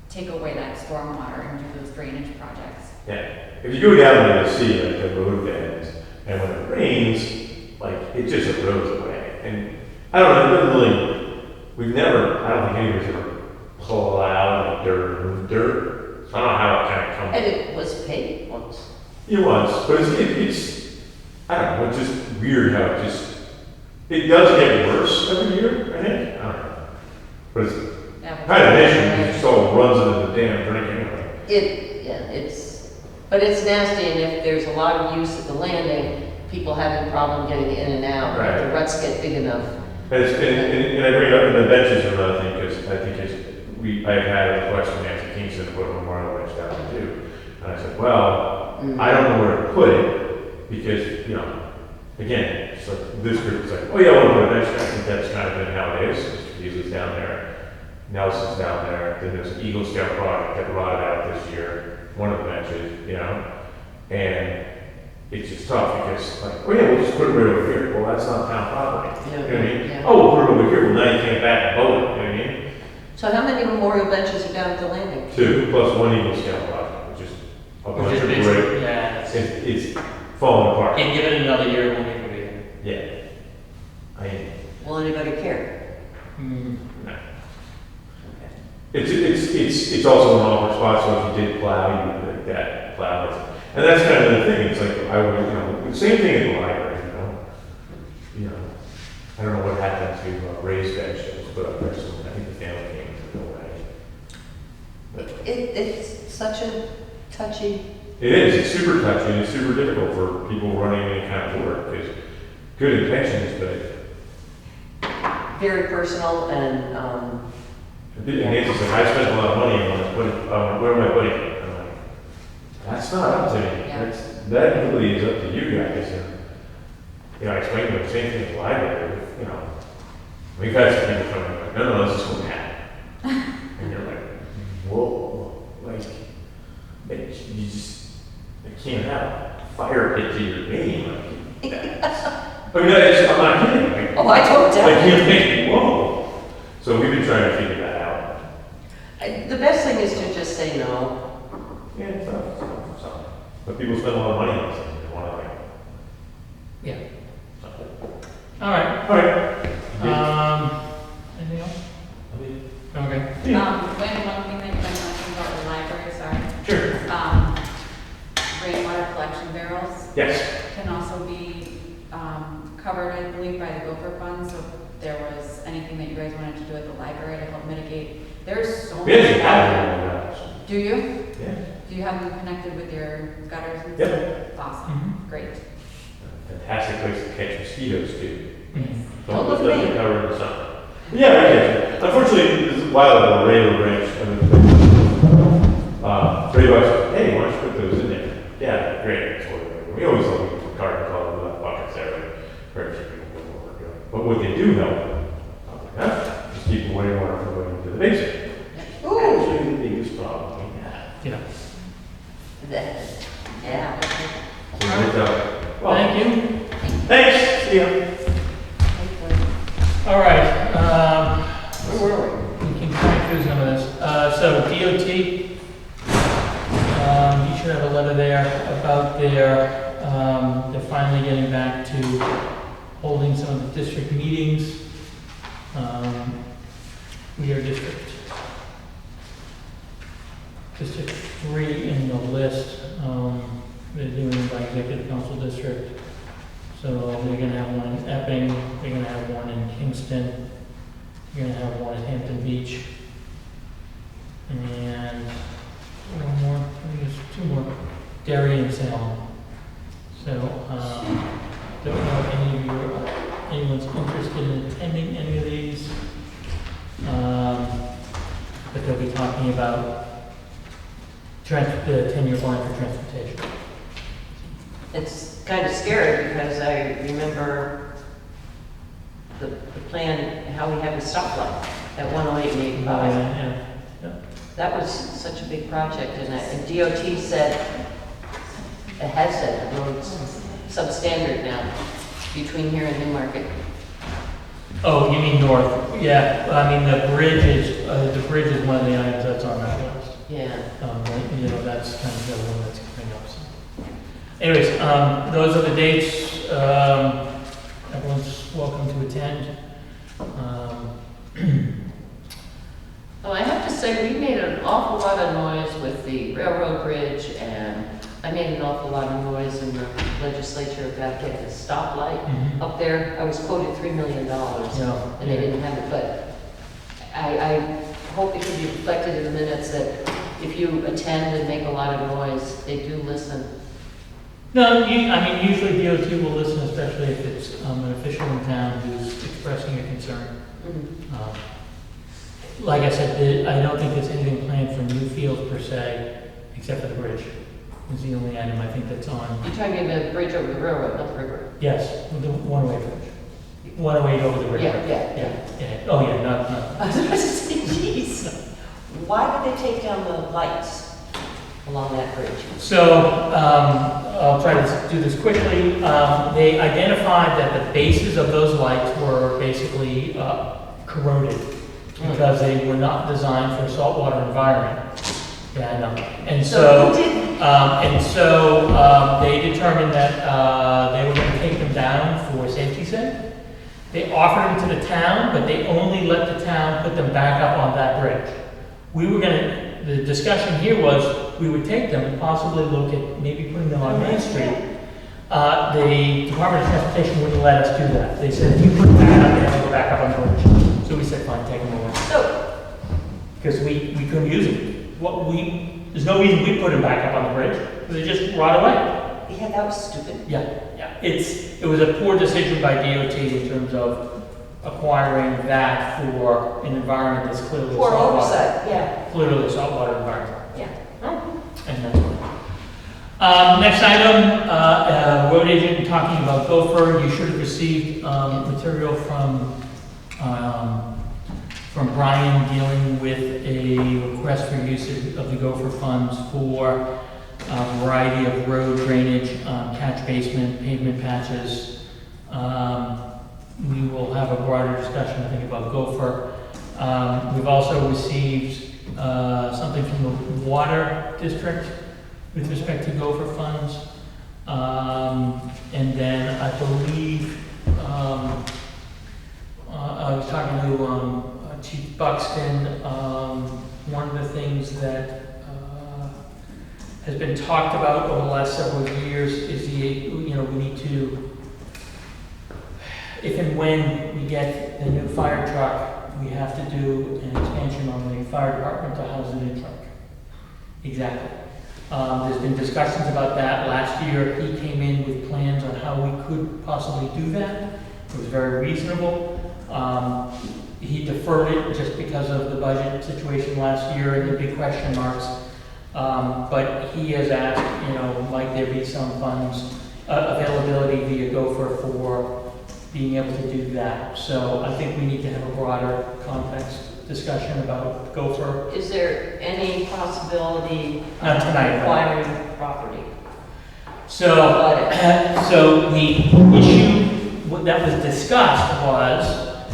take away that stormwater and do those drainage projects. Yeah, if you go down there, you see like the road beds, and when it rains, like, it just erodes away. And I don't know, it doesn't really, I don't think anybody's ever plowed like dirt. So I don't know how it kind of comes. And it was paid once. It was, but it's I don't know, it's just weird how it does get worse every year, I think. I don't know. But it's kind of an issue, because it just all runs into the damn drink anyway. But it's nasty, and if there's a lot of use at the landing, people having a problem getting in and out. Right. The ruts get big enough. And I bring it up, and the benches are another thing, because I think I've had a request from Nancy Kingston to put a memorial bench down there too. And I said, well, I don't know where to put it, because, again, it's like, this group is like, oh yeah, I want to put a bench there. I think that's kind of been how it is. Beasley's down there, Nelson's down there, then there's an Eagle Scout project that rotted out this year, one of the benches, you know? And it's just tough because like, oh yeah, we'll just put it right over here. Well, that's not town property. You know what I mean? Yeah. Oh, we'll put it over here. Well, now you can't back and boat it. You know what I mean? So how many memorial benches are down at the landing? 2 plus 1 Eagle Scout project, which is a bunch Which of is great. basically, yeah, It's falling apart. and give it another year, we'll make it Yeah. I mean, Will anybody care? mm, no. It's also one of our spots where if you did plow, you would like that plow. And that's kind of the thing. It's like I would, you know, the same thing in the library. You know, I don't know what happened to raised bed shows, but up there, so I think the family came to go away. But It's such a touchy, it is. It's super touchy and it's super difficult for people running any kind of work because good intentions, but very personal and, Nancy said, I spent a lot of money on this, where am I putting it? I'm like, that's not up to me. Yeah. That really is up to you guys. And, you know, I explained to them the same thing at the library, you know. We've had some people come in like, no, this is going to happen. And you're like, whoa, like, you just, I can't have a fire pit to your name. Like, I mean, I'm not kidding. Like, oh, I don't doubt like, it. you're thinking, whoa. So we've been trying to figure that out. The best thing is to just say no. Yeah, it's tough. But people spend a lot of money on something. They want to like, yeah. so. All right. All right. Anything else? Okay. One thing that you might mention about the library, sorry. Sure. Rainwater collection barrels Yes. can also be, covered, I believe, by the Gopher Fund, so if there was anything that you guys wanted to do at the library to help mitigate, there's so much. We actually have water. it on Do you? Yeah. Do you have them connected with your gutters and Yep. stuff? Awesome, Mhm. great. Fantastic place to catch mosquitoes too. Mhm. Don't look let at them me. cover in the summer. Yeah, I get it. Unfortunately, this is a while ago, Raylor Branch, Ray Buck said, hey, why don't you put those in there? Yeah, great. That's what we always love to put carton color buckets there, like, very few people know what we're doing. But what they do help, I'm like, huh? Just keep avoiding water from going into the basement. Ooh. Actually, the biggest problem we have. Yeah. Yeah. So well, Thank you. thanks. See ya. All right. Where were we? We can crank through some of this. So DOT, you should have a letter there about they're finally getting back to holding some of the district meetings. We are District 3 in the list. They're doing by executive council district. So they're gonna have one in Epping, they're gonna have one in Kingston, you're gonna have one at Hampton Beach. And one more, I think there's 2 more, Derry and Salem. So, don't know if any of you, anyone's interested in attending any of these. But they'll be talking about the 10-year plan for transportation. It's kind of scary because I remember the plan, how we have the stoplight at 108 and 85. Yeah. That was such a big project, and DOT said, it has said the road's substandard now between here and Newmarket. Oh, you mean north? Yeah, I mean, the bridge is one of the items that's on that list. Yeah. You know, that's kind of the one that's coming up. So. Anyways, those are the dates. Everyone's welcome to attend. Well, I have to say, we made an awful lot of noise with the railroad bridge, and I made an awful lot of noise in the legislature about getting a stoplight Mhm. up there. I was quoted $3 million, Yeah. and they didn't have it, but I hope it can be reflected in the minutes that if you attend and make a lot of noise, they do listen. No, I mean, usually DOT will listen, especially if it's an official in town who's expressing a concern. Mhm. Like I said, I don't think there's anything planned for Newfield per se, except for the bridge. Is the only item I think that's on. You're talking about the bridge over the railroad, not the river. Yes, the one-way bridge. 108 over the river. Yeah. Oh, yeah, not. I was about to say, geez, why did they take down the lights along that bridge? So, I'll try to do this quickly. They identified that the bases of those lights were basically corroded because they were not designed for a saltwater environment. Yeah, I know. And so, they determined that they were going to take them down for safety's sake. They offered them to the town, but they only let the town put them back up on that bridge. The discussion here was we would take them and possibly look at maybe putting them on Main Street. The Department of Transportation wouldn't let us do that. They said, if you put that up, they have to go back up on the bridge. So we said, fine, take them away. So, Because we couldn't use them. There's no reason we put them back up on the bridge. They just rot away. yeah, that was stupid. Yeah. It was a poor decision by DOT in terms of acquiring that for an environment that's clearly a Poor saltwater. oversight, yeah. Clearly a saltwater environment. Yeah. And that's what. Next item, road agent talking about Gopher. You should have received material from Brian dealing with a request for use of the Gopher funds for a variety of road drainage, catch basement, pavement patches. We will have a broader discussion, I think, about Gopher. We've also received something from the Water District with respect to Gopher funds. And then I believe, I was talking to Chief Buxton. One of the things that has been talked about over the last several years is we need to, if and when we get the new fire truck, we have to do an expansion on the fire department to house the new truck. Exactly. There's been discussions about that. Last year, he came in with plans on how we could possibly do that. It was very reasonable. He deferred it just because of the budget situation last year and the big question marks. But he has asked, might there be some funds availability via Gopher for being able to do that. So I think we need to have a broader context discussion about Gopher. Is there any possibility Not tonight, of acquiring property? So the issue that was discussed was,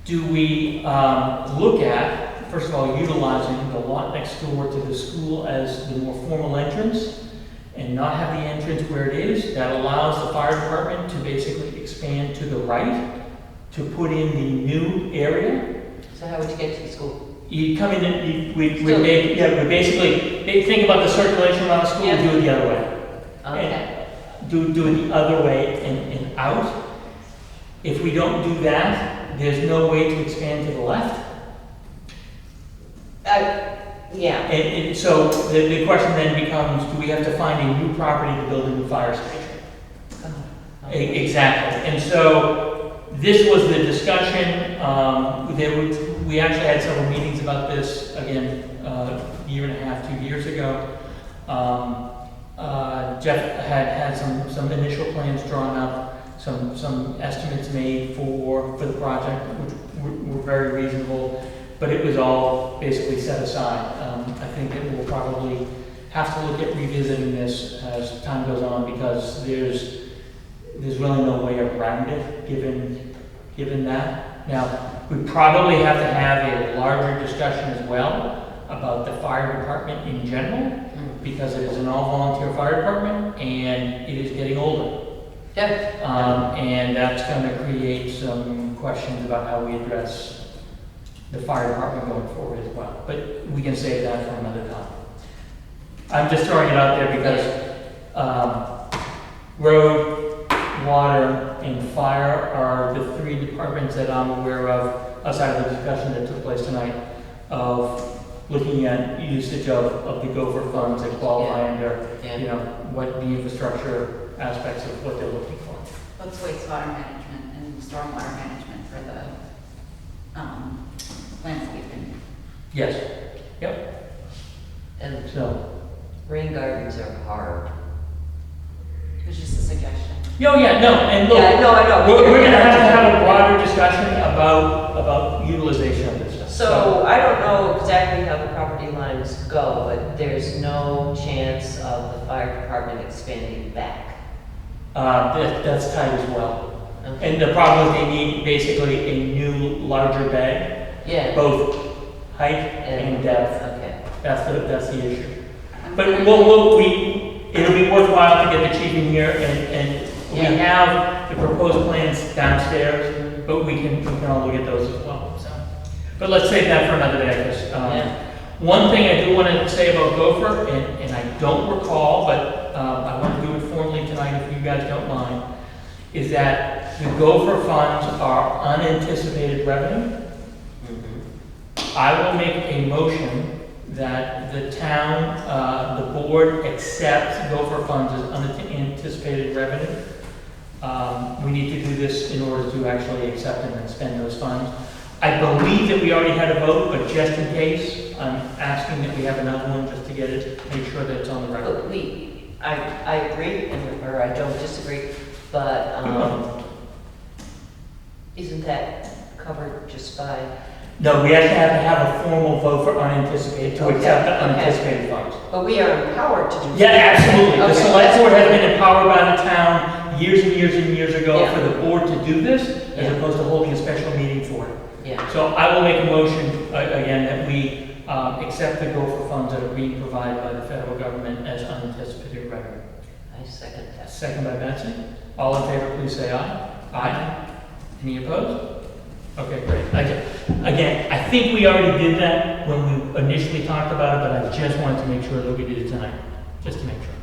do we look at, first of all, utilizing the lot next door to the school as the more formal entrance and not have the entrance where it is? That allows the fire department to basically expand to the right to put in the new area. So how would you get to the school? You come in and we basically think about the circulation around the school and do it the other way. Okay. Do it the other way and out. If we don't do that, there's no way to expand to the left. Yeah. And so the question then becomes, do we have to find a new property to build a new fire station? Exactly. And so this was the discussion. We actually had several meetings about this, again, a year and a half, 2 years ago. Jeff had some initial plans drawn up, some estimates made for the project, which were very reasonable, but it was all basically set aside. I think that we'll probably have to look at revisiting this as time goes on, because there's really no way around it, given that. Now, we probably have to have a larger discussion as well about the fire department in general, because it is an all-volunteer fire department, and it is getting older. Yeah. And that's going to create some questions about how we address the fire department going forward as well. But we can save that for another time. I'm just throwing it out there because road, water, and fire are the three departments that I'm aware of, outside of the discussion that took place tonight, of looking at usage of the Gopher funds that qualify under, what the infrastructure aspects of what they're looking for. What's wastewater management and stormwater management for the landscaping? Yes. Yep. And So, rain gardens are hard. It was just a suggestion. Oh, yeah, no, and look, Yeah, no, I know. we're gonna have a broader discussion about utilization of this stuff. So I don't know exactly how the property lines go, but there's no chance of the fire department expanding back. That's tight as well. Okay. And the problem is they need basically a new, larger bed, Yeah. both height and depth. Okay. That's the issue. But it'll be worthwhile to get the chief in here, and we Yeah. have the proposed plans downstairs, but we can all look at those as well, so. But let's save that for another day, 'cause, Yeah. one thing I do want to say about Gopher, and I don't recall, but I want to do it formally tonight if you guys don't mind, is that the Gopher funds are unanticipated revenue. Mhm. I will make a motion that the town, the board accepts Gopher funds as unanticipated revenue. We need to do this in order to actually accept and then spend those funds. I believe that we already had a vote, but just in case, I'm asking that we have another one just to get it, make sure that it's on the record. Look, I agree, or I don't disagree, but, isn't that covered just by? No, we actually have to have a formal vote for unanticipated, to accept the Okay. unanticipated funds. But we are empowered to do. Yeah, absolutely. The Okay. select board has been empowered by the town years and years and years ago Yeah. for the board to do this, as Yeah. opposed to holding a special meeting for it. Yeah. So I will make a motion, again, that we accept the Gopher funds that are being provided by the federal government as unanticipated revenue. I second that. Second by Betsy. All in favor, please say aye. Aye. Any opposed? Okay, great. Again, I think we already did that when we initially talked about it, but I just wanted to make sure that we did it tonight, just to make sure.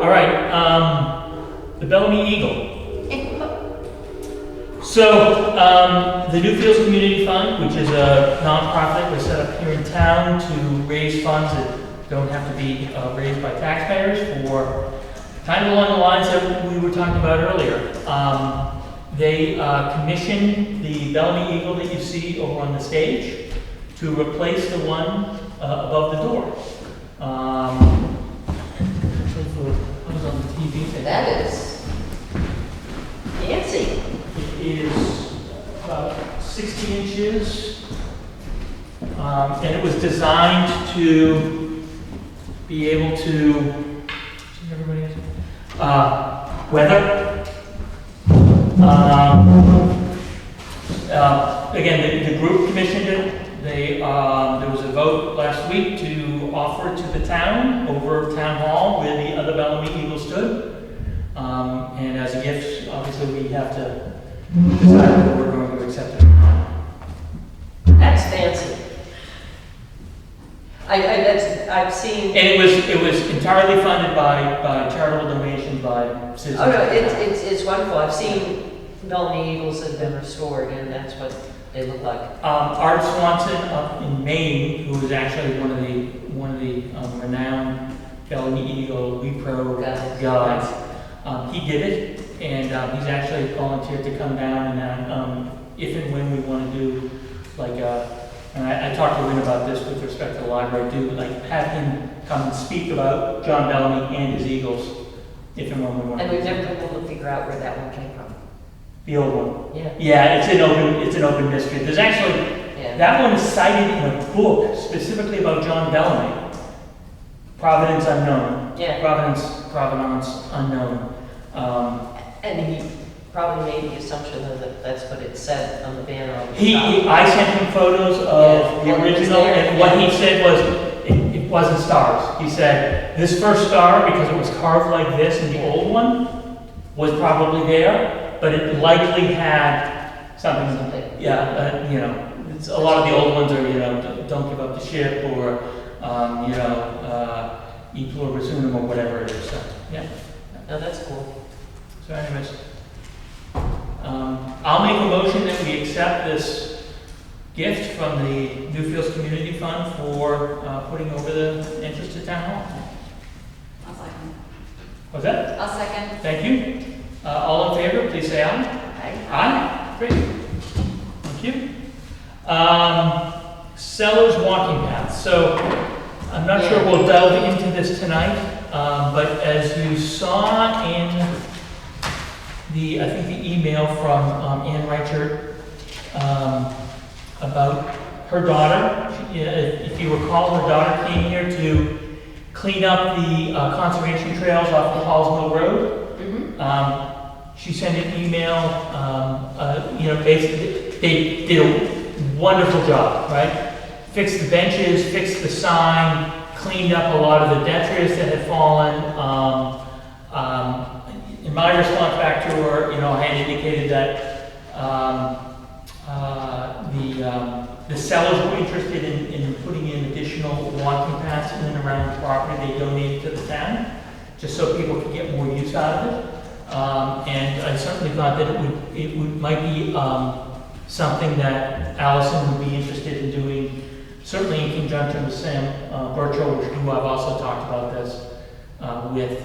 All right, the Bellamy Eagle. So, the Newfields Community Fund, which is a nonprofit, was set up here in town to raise funds that don't have to be raised by taxpayers for kind of along the lines that we were talking about earlier. They commissioned the Bellamy Eagle that you see over on the stage to replace the one above the door. Actually, I was on the TV. That is fancy. It is about 60 inches, and it was designed to be able to, everybody has, weather. Again, the group commissioned it. There was a vote last week to offer it to the town over Town Hall where the other Bellamy Eagle stood. And as a gift, obviously, we have to decide whether we're going to accept it or not. That's fancy. I've seen. And it was entirely funded by charitable donations by citizens. Oh, no, it's wonderful. I've seen Bellamy Eagles that have been restored, and that's what they look like. Art Swanson up in Maine, who is actually one of the renowned Bellamy Eagle WePro guys, he did it, and he's actually volunteered to come down and if and when we want to do like and I talked to Lynn about this with respect to the library, have him come and speak about John Bellamy and his Eagles, if and when we want to. And we've never been able to figure out where that one came from. The old one. Yeah. Yeah, it's an open mystery. There's actually, Yeah. that one is cited in a book specifically about John Bellamy. Providence Unknown. Yeah. Provenance Unknown. And he probably made the assumption that that's what it said on the banner on the top. I sent him photos of Yeah, the what was original, there, and what yeah. he said was, it wasn't stars. He said, this first star, because it was carved like this in the old one, was probably there, but it likely had something, it's, a lot of the old ones are, don't give up the ship, or, e pluribus unum, or whatever it is, so, yeah. No, that's cool. So anyways, I'll make a motion that we accept this gift from the Newfields Community Fund for putting over the interest to Town Hall. I'll second. Was that? I'll second. Thank you. All in favor, please say aye. Aye. Great. Thank you. Sellers walking path. So I'm not sure we'll delve into this tonight. but as you saw in I think the email from Ann Reichert about her daughter, if you recall, her daughter came here to clean up the conservation trails off of Halls Mill Road. She sent an email, basically, they did a wonderful job, right? Fixed the benches, fixed the sign, cleaned up a lot of the detritus that had fallen. In my response back to her, I had indicated that the sellers were interested in putting in additional walking paths in and around the property they donated to the town, just so people could get more use out of it. And I certainly thought that it might be something that Allison would be interested in doing, certainly in conjunction with Sam Burchell, who I've also talked about this with.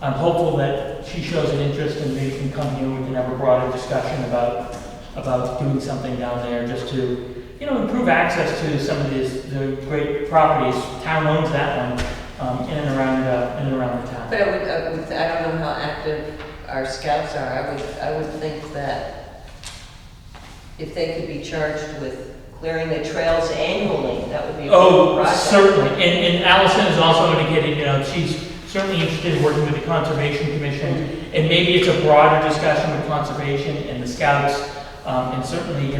I'm hopeful that she shows an interest and maybe can come here, we can have a broader discussion about doing something down there just to, improve access to some of the great properties. Town owns that one in and around the town. But I don't know how active our scouts are. I would think that if they could be charged with clearing the trails annually, that would be a good project. Certainly. And Allison has also indicated, she's certainly interested in working with the Conservation Commission, and maybe it's a broader discussion with Conservation and the Scouts, and certainly,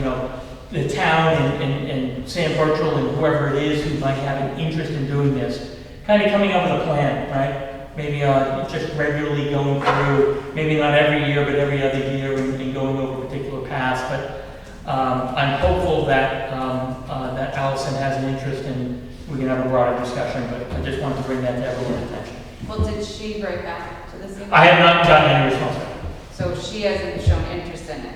the town and Sam Burchell and whoever it is who might have an interest in doing this, kind of coming up with a plan, right? Maybe just regularly going through, maybe not every year, but every other year, and going over particular paths. But I'm hopeful that that Allison has an interest and we can have a broader discussion, but I just wanted to bring that to everyone's attention. Well, did she write back to this email? I have not gotten any response. So she hasn't shown interest in it,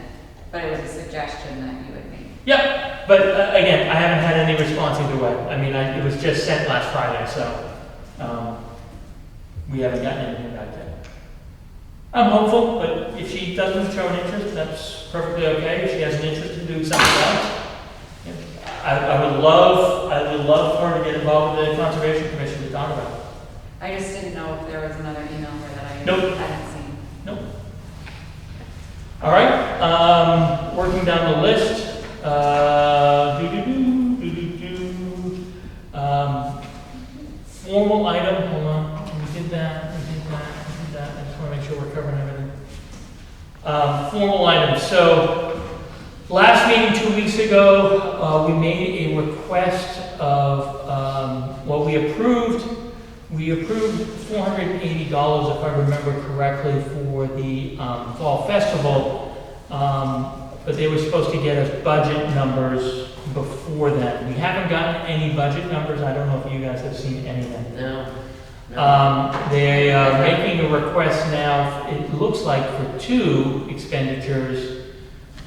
but it was a suggestion that you would make. Yep, but again, I haven't had any response either way. I mean, it was just sent last Friday, so we haven't gotten anything back yet. I'm hopeful, but if she doesn't show an interest, that's perfectly okay. If she has an interest in doing something else, I would love her to get involved with the Conservation Commission to talk about it. I just didn't know if there was another email here that I Nope. hadn't seen. Nope. All right, working down the list. Formal item, hold on, we did that. I just want to make sure we're covering everything. Formal items, so last meeting 2 weeks ago, we made a request of, we approved $480, if I remember correctly, for the Fall Festival, but they were supposed to get us budget numbers before then. We haven't gotten any budget numbers. I don't know if you guys have seen any of them. No. They are making a request now, it looks like for two expenditures,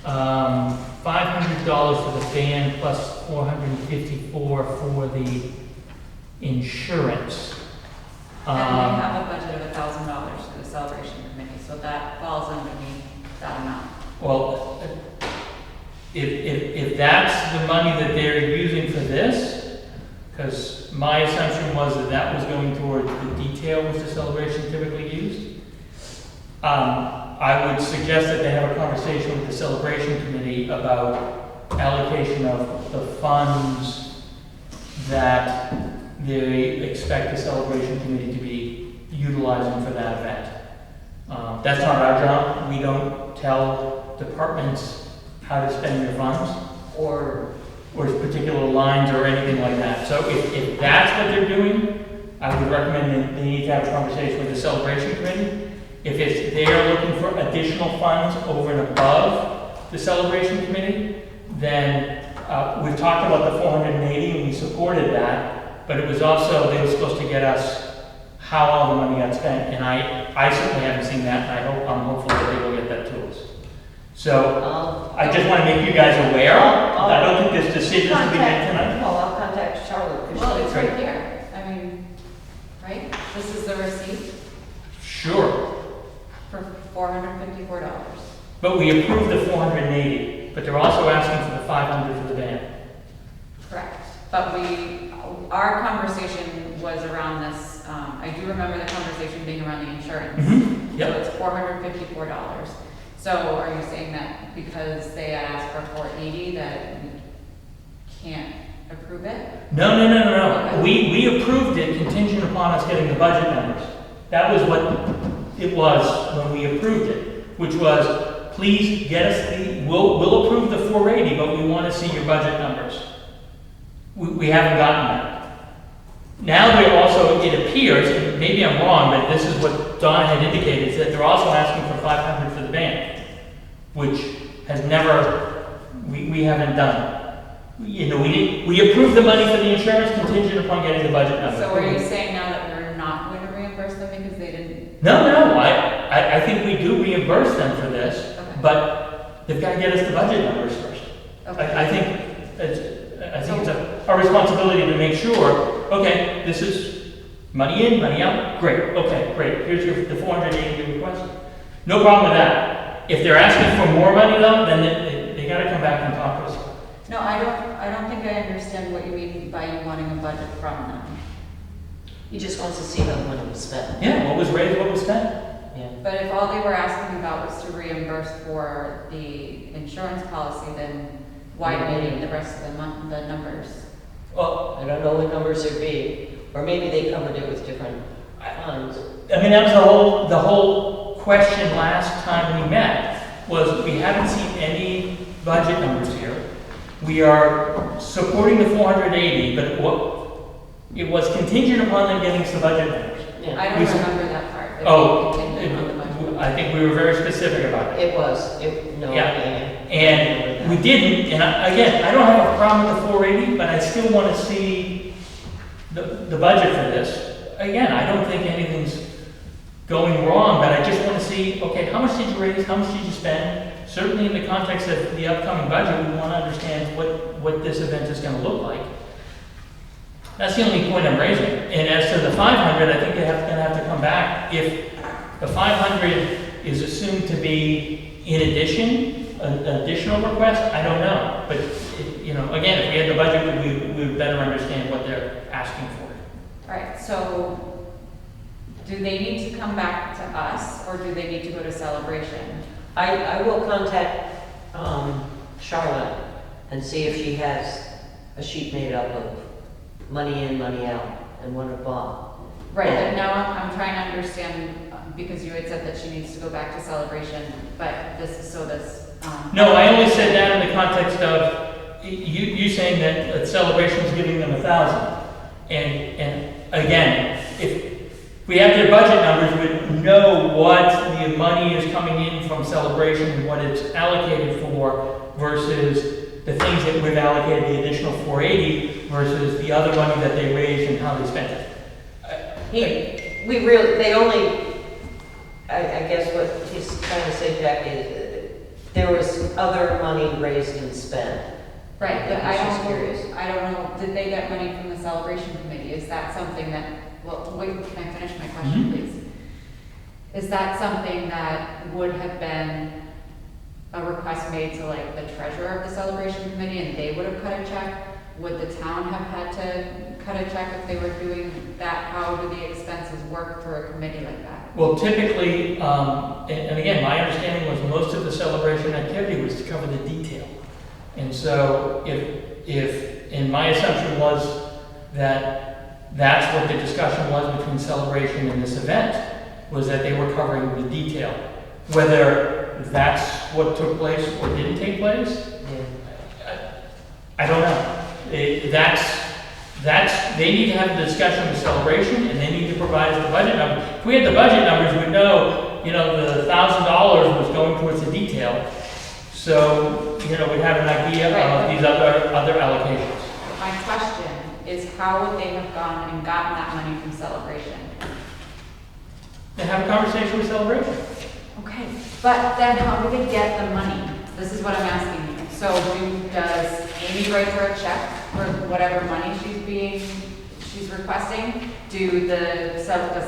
$500 for the band plus $454 for the insurance. And they have a budget of $1,000 for the celebration committee, so that falls underneath that amount. Well, if that's the money that they're using for this, because my assumption was that was going toward the detail which the celebration typically used, I would suggest that they have a conversation with the celebration committee about allocation of the funds that they expect the celebration committee to be utilizing for that event. That's not our job. We don't tell departments how to spend their funds or particular lines or anything like that. So if that's what they're doing, I would recommend that they need to have a conversation with the celebration committee. If it's they're looking for additional funds over and above the celebration committee, then we've talked about the 480 and we supported that, but it was also, they were supposed to get us how all the money got spent, and I certainly haven't seen that, and I'm hopeful that they will get that to us. So I just want to make you guys aware. I don't think this decision is to be made tonight. Well, I'll contact Charlotte. Well, it's right here. I mean, right? This is the receipt Sure. for $454. But we approved the 480, but they're also asking for the 500 for the band. Correct. But our conversation was around this, I do remember the conversation being around the insurance. Mhm, yep. So it's $454. So are you saying that because they asked for 480 that we can't approve it? No. Okay. We approved it contingent upon us getting the budget numbers. That was what it was when we approved it, which was, please get us we'll approve the 480, but we want to see your budget numbers. We haven't gotten that. Now they're also, it appears, and maybe I'm wrong, but this is what Donna had indicated, is that they're also asking for 500 for the band, which has never, we haven't done. You know, we approved the money for the insurance contingent upon getting the budget numbers. So are you saying now that we're not going to reimburse them because they didn't? No, I think we do reimburse them for this, Okay. but they've got to get us the budget numbers first. Okay. I think it's our responsibility to make sure, okay, this is money in, money out, great, okay, great, here's the 480 you requested. No problem with that. If they're asking for more money though, then they got to come back and talk to us. No, I don't think I understand what you mean by you wanting a budget from them. He just wants to see how the money was spent. Yeah, what was raised, what was spent. Yeah. But if all they were asking about was to reimburse for the insurance policy, then why do they need the rest of the numbers? Well, I don't know what numbers there'd be, or maybe they covered it with different funds. I mean, that was the whole question last time we met, was we haven't seen any budget numbers here. We are supporting the 480, but it was contingent upon them getting some budget numbers. Yeah. I don't remember that part. that Oh, we continued on the budget. I think we were very specific about it. It was, no. Yeah. And we didn't, and again, I don't have a problem with the 480, but I still want to see the budget for this. Again, I don't think anything's going wrong, but I just want to see, okay, how much did you raise, how much did you spend? Certainly in the context of the upcoming budget, we want to understand what this event is going to look like. That's the only point I'm raising. And as to the 500, I think they're going to have to come back. If the 500 is assumed to be in addition, an additional request, I don't know. But, you know, again, if we had the budget, we would better understand what they're asking for. All right, so do they need to come back to us, or do they need to go to Celebration? I will contact Charlotte and see if she has a sheet made up of money in, money out, and one of Bob. Right, but now I'm trying to understand, because you had said that she needs to go back to Celebration, but this is so this. No, I only said that in the context of you saying that Celebration's giving them 1,000. And again, if we have their budget numbers, we know what the money is coming in from Celebration and what it's allocated for versus the things that we've allocated, the additional 480 versus the other money that they raised and how they spent it. I guess what he's trying to say, Jack, is there was other money raised and spent. Right, but I was just curious. I don't know, did they get money from the Celebration Committee? Is that something that, well, wait, can I finish my question, please? Is that something that would have been a request made to like the treasurer of the Celebration Committee and they would have cut a check? Would the town have had to cut a check if they were doing that? How do the expenses work for a committee like that? Well, typically, and again, my understanding was most of the Celebration activity was to cover the detail. And so and my assumption was that that's what the discussion was between Celebration and this event, was that they were covering the detail. Whether that's what took place or didn't take place, I don't know. They need to have the discussion with Celebration, and they need to provide us the budget numbers. If we had the budget numbers, we'd know, the $1,000 was going towards the detail. So, we'd have an idea of these other allocations. My question is, how would they have gone and gotten that money from Celebration? They have a conversation with Celebration. Okay, but then how do they get the money? This is what I'm asking you. So does Amy write her a check for whatever money she's requesting?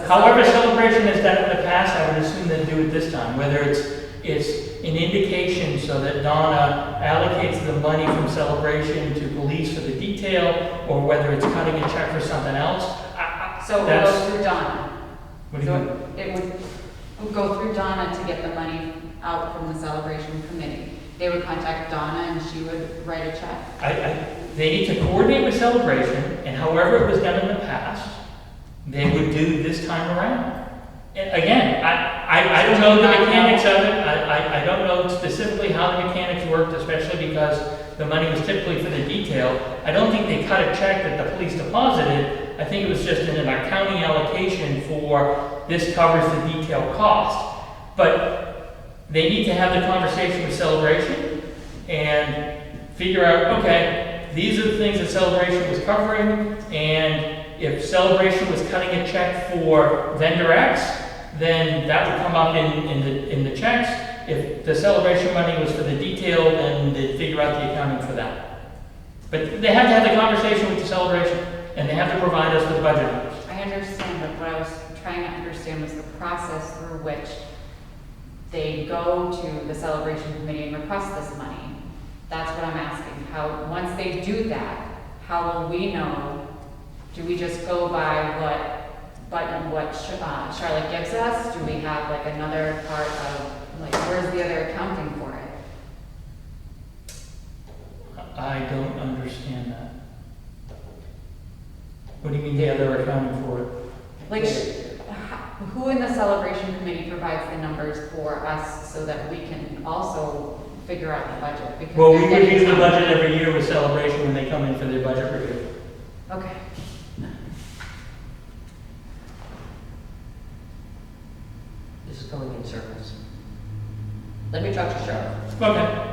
However Celebration has done it in the past, I would assume they'd do it this time. Whether it's an indication so that Donna allocates the money from Celebration to police for the detail, or whether it's cutting a check for something else. So it That's- goes through Donna. What do you mean? So it would go through Donna to get the money out from the celebration committee. They would contact Donna and she would write a check. They need to coordinate with Celebration, and however it was done in the past, they would do this time around. And again, I don't know the mechanics of it, I don't know specifically how the mechanics worked, especially because the money was typically for the detail. I don't think they cut a check that the police deposited, I think it was just in an accounting allocation for this covers the detail cost. But they need to have the conversation with Celebration and figure out, okay, these are the things that Celebration was covering, and if Celebration was cutting a check for vendor X, then that would come up in the checks. If the Celebration money was for the detail, then they'd figure out the accounting for that. But they have to have the conversation with the Celebration, and they have to provide us with budget numbers. I understand, but what I was trying to understand was the process through which they go to the celebration committee and request this money. That's what I'm asking. How, once they do that, how will we know? Do we just go by what Charlotte gives us? Do we have like another part of, like, where's the other accounting for it? I don't understand that. What do you mean the other accounting for it? Like, who in the celebration committee provides the numbers for us so that we can also figure out the budget? Because Well, we they're getting review the some- budget every year with Celebration when they come in for their budget review. Okay. This is going in circles. Let me talk to Charlotte. Okay.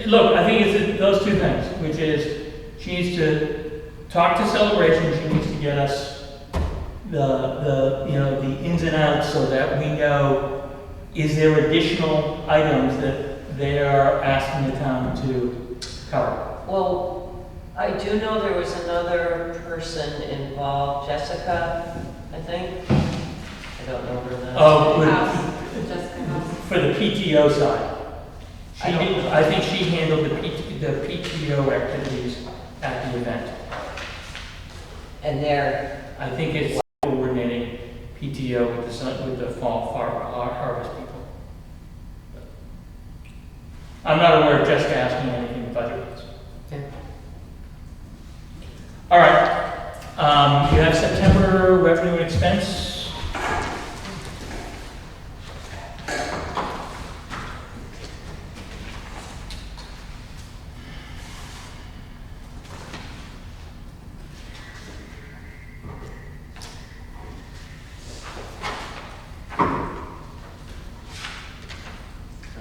Look, I think it's those two things, which is she needs to talk to Celebration, she needs to get us the ins and outs so that we know, is there additional items that they are asking the town to cover? Well, I do know there was another person involved, Jessica, I think. I don't know her name. Oh, House, Jessica House. for the PTO side. I I think she handled the PTO activities at the event. And they're, I think it's coordinating PTO with the fall harvest people. I'm not aware of Jessica asking anything in budget wise. Okay. All right. You have September revenue and expense.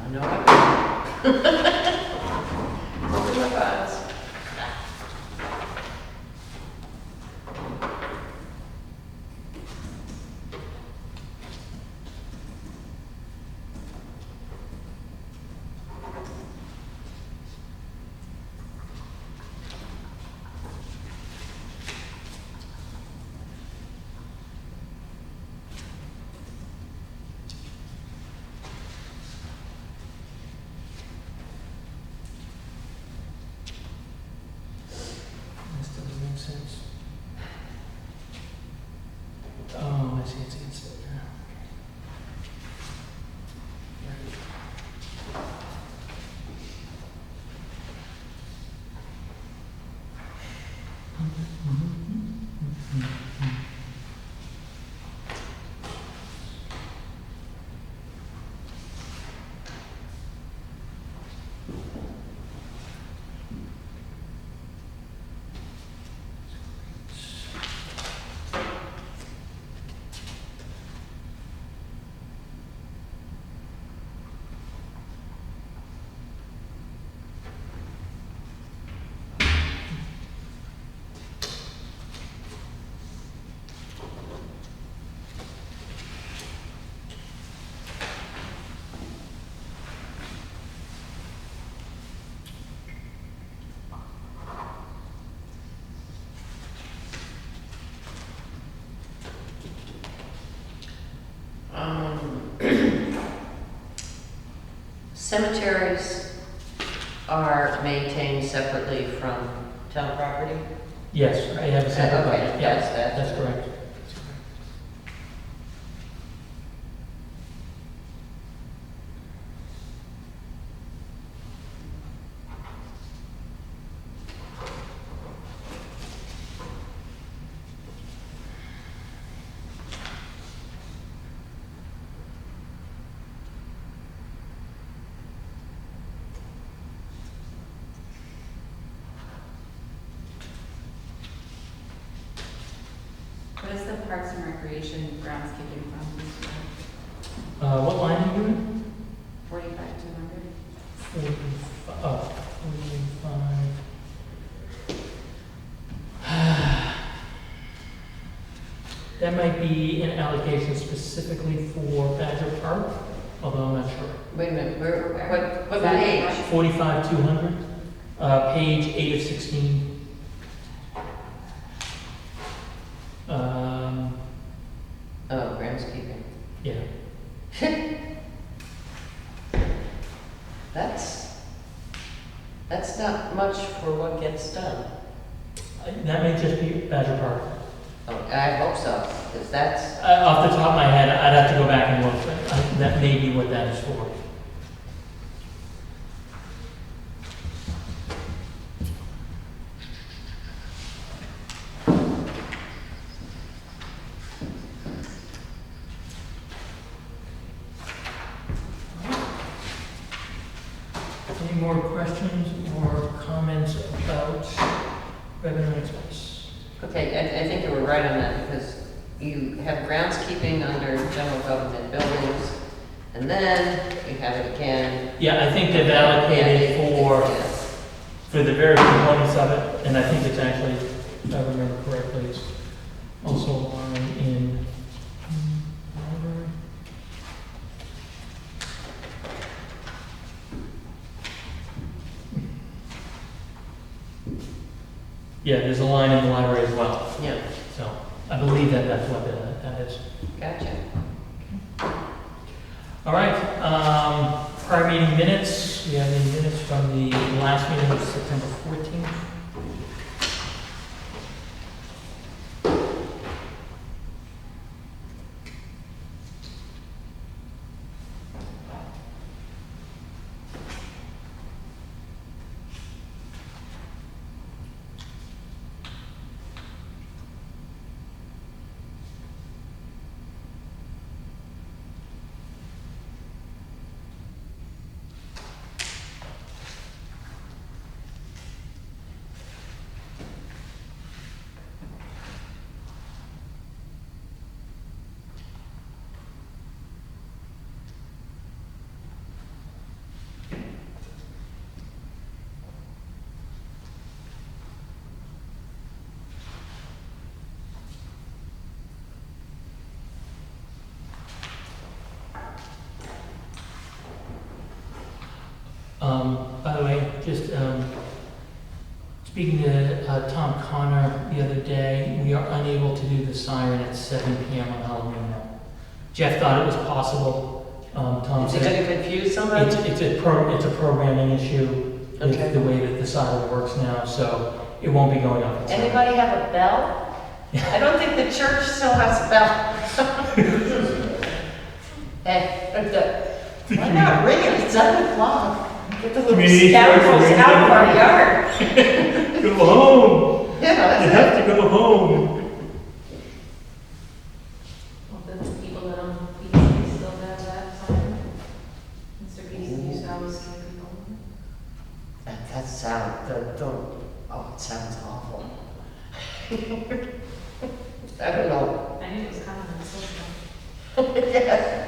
I know it. Open my files. This doesn't make sense. Oh, I see, it's there. Cemeteries are maintained separately from town property? Yes, they have a separate Okay, budget. Yeah, that's that's correct. Parks and Recreation groundskeeping from? What line are you in? 45,200? 45. That might be an allocation specifically for Badger Park, although I'm not sure. Wait a minute, what Is that page? 45,200, page 8 of 16. Oh, groundskeeping. Yeah. That's not much for what gets done. That may just be Badger Park. Oh, I hope so, because that's, Off the top of my head, I'd have to go back and look, but that may be what that is for. Any more questions or comments about revenue and expense? okay, I think you were right on that, because you have groundskeeping under general government buildings, and then you have it again. Yeah, I think they've allocated Yeah. for the various components of it, and I think it's actually, if I remember correctly, it's also a line in library. Yeah, there's a line in the library as well, Yeah, so I believe that that's what that is. gotcha. All right, prior meeting minutes, we have the minutes from the last meeting of September 14th. By the way, just speaking to Tom Connor the other day, we are unable to do the siren at 7 p.m. on Halloween now. Jeff thought it was possible. Tom Is it said gonna confuse somebody? it's a programming issue Okay. with the way that the siren works now, so it won't be going off at 7. Anybody have a bell? I don't think the church still has a bell. Why not ring it at 7 o'clock? Get the little Community scoundrels church, out of our yard. Go home! Yeah, You that's have to go home! Well, the people that own BC still have that sign. Mr. BC used to always scare people. That sounds, it sounds awful. I don't know. I knew it was coming in social. Yeah.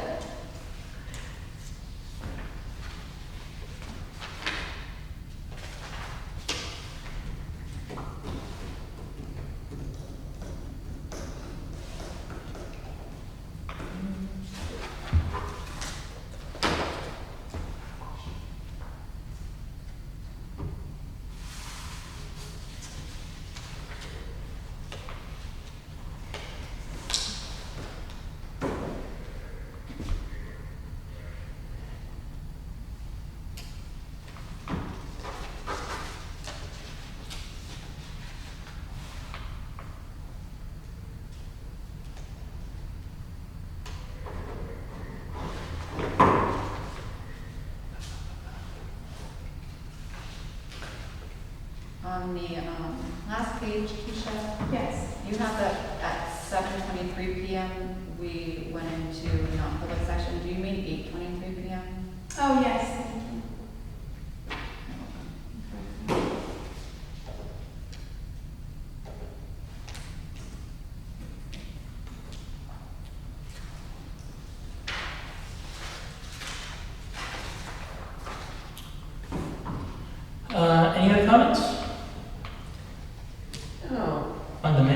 On the last page, Keisha, Yes. you have that at 7:23 PM, we went into non-public section. Do you mean 8:23 PM? Oh, yes, thank you.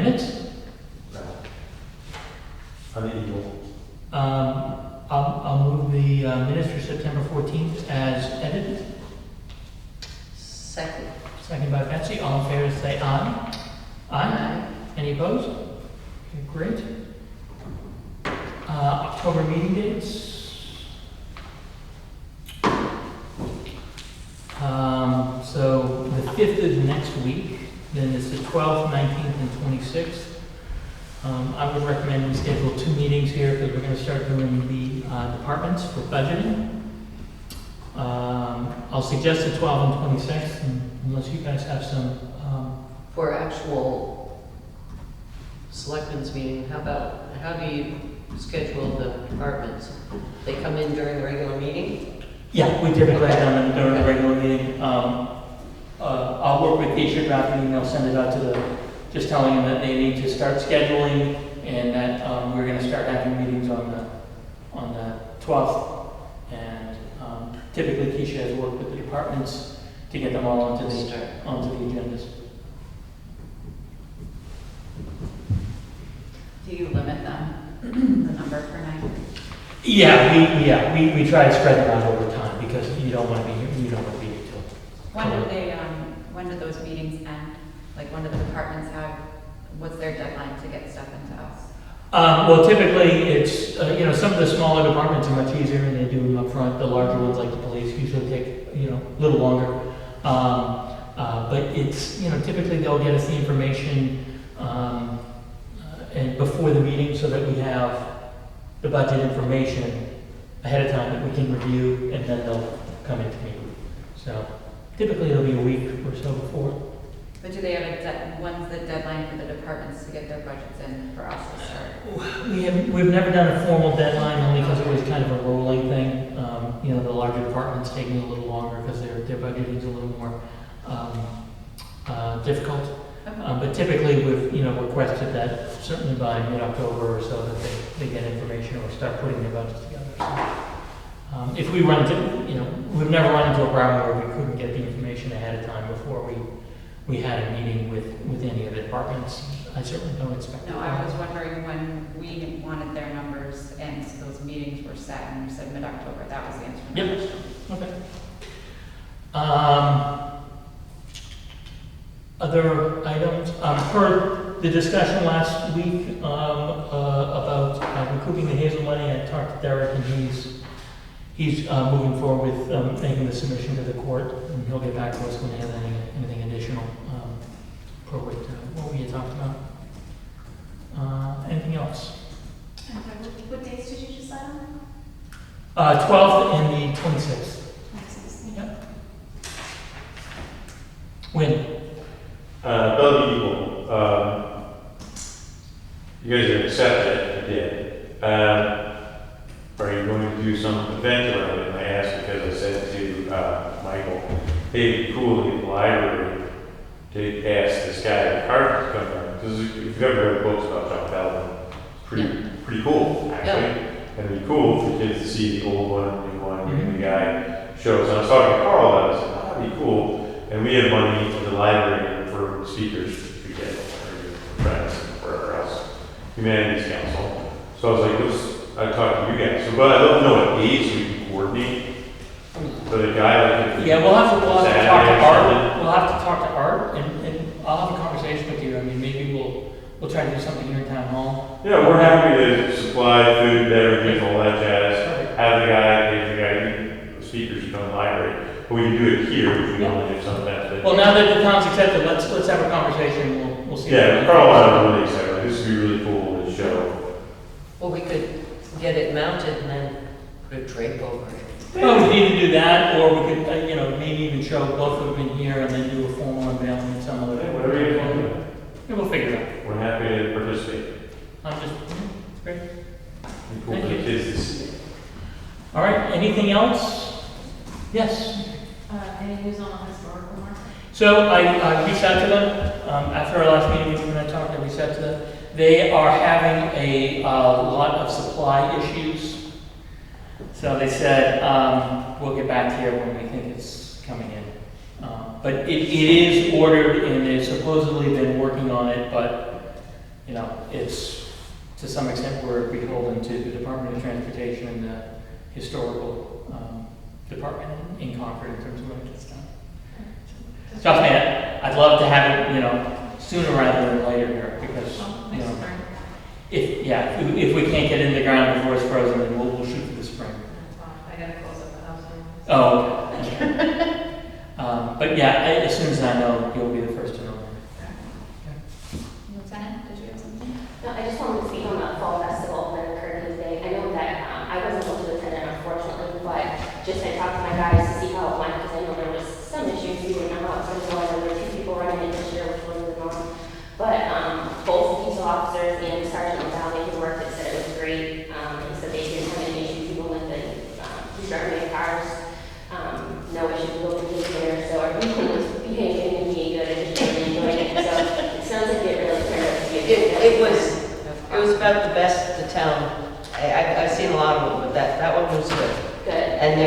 minutes. On the Eagle. I'll move the minutes for September 14th as edited. Second. Second by Betsy. All in favor, say aye. Aye. Any opposed? Okay, great. October meeting dates. So the 5th is next week, then it's the 12th, 19th, and 26th. I would recommend we schedule 2 meetings here because we're going to start doing the departments for budgeting. I'll suggest the 12th and 26th, unless you guys have some. For actual selectmen's meeting, how do you schedule the departments? They come in during the regular meeting? Yeah, we typically have them during the regular meeting. I'll work with Keisha, draft an email, send it out to just telling them that they need to start scheduling and that we're going to start having meetings on the 12th. And typically Keisha has worked with the departments to get them all onto the agendas. Do you limit them, the number per night? Yeah, we try to spread them out over time because you don't want to be here till. When do those meetings end? Like, when do the departments what's their deadline to get stuff into us? Well, typically it's, some of the smaller departments are much easier and they do them up front. The larger ones like the police usually take, a little longer. But it's, typically they'll get us the information and before the meeting so that we have the budget information ahead of time that we can review and then they'll come into me. So typically it'll be a week or so before. But do they have when's the deadline for the departments to get their budgets in for us to start? We've never done a formal deadline only because it was kind of a rolling thing. The larger departments taking a little longer because their budgeting is a little more difficult. Okay. But typically we've, requested that certainly by mid-October or so that they get information or start putting their budgets together. So, if we run into, we've never run into a problem where we couldn't get the information ahead of time before we had a meeting with any of the departments. I certainly don't expect. No, I was wondering when we wanted their numbers and those meetings were set and you said mid-October, that was the answer. to my Yep. question. Okay. Other items, per the discussion last week about recouping the Hazel money, I talked to Derek and he's moving forward with making the submission to the court, and he'll get back to us when he has anything additional appropriate to what we had talked about. Anything else? What dates did you decide on? 12th and the 26th. Yep. When? Bellevue Eagle, you guys have accepted it, you did. Are you going to do some event around it? And I asked because I said to Michael, hey, it'd be cool to get the library to ask this guy at Harvard to come down. Because if you've ever read books about John Bellevue, it's pretty cool, actually. And it'd be cool for kids to see the old one, the new one, and the guy shows. And I was talking to Carl about it, I said, that'd be cool. And we have money in the library for speakers to get for friends for our else Humanities Council. So I was like, I talked to you guys. So, but I don't know what days we can coordinate. But a guy like Yeah, we'll have to talk to Saturday or Art. something. We'll have to talk to Art, and I'll have a conversation with you. I mean, maybe we'll try to do something here in town hall. Yeah, we're happy to supply food, beverages, all that jazz. Have the guy, the speakers who come in the library. But we can do it here if we want to do some event. Well, now that the town's accepted, let's have a conversation. We'll see. Yeah, Carl and I are really excited. This would be really cool to show. Well, we could get it mounted and then put a drape over it. Well, we need to do that, or we could, maybe even show both of them in here and then do a formal unveiling at some other. Whatever you want to do. Yeah, we'll figure it out. We're happy to participate. Great. Be cool Thank for the you. kids to see. All right, anything else? Yes. Any news on the historical market? So I reached out to them, after our last meeting, when I talked, I reached out to them. They are having a lot of supply issues. So they said, we'll get back to you when we think it's coming in. But it is ordered and they've supposedly been working on it, but you know, it's, to some extent, we're beholden to the Department of Transportation and the historical department in Concord in terms of when it gets done. Trust me, I'd love to have it, you know, sooner rather than later here, because, you know, if we can't get it in the ground before it's frozen, then we'll shoot for the spring. I gotta close up the house now. Oh, okay. But yeah, as soon as I know, you'll be the first to know. Lieutenant, did you have something? No, I just wanted to speak on the fall festival that occurred Tuesday. I know that I wasn't able to attend it, unfortunately, but just I talked to my guys to see how it went, because I know there was some issues. We didn't know how it was going. There were 2 people running in this year, which wasn't the norm. But both police officers and Sergeant Valley who worked it said it was great. They said they didn't have any issues even with the restarting cars. No issues with the kids there, so everyone was behaving and being good and just really enjoying it. So it sounds like it really turned out to be a good It was about the best the town, I've seen a lot of them, but that one was good. good. And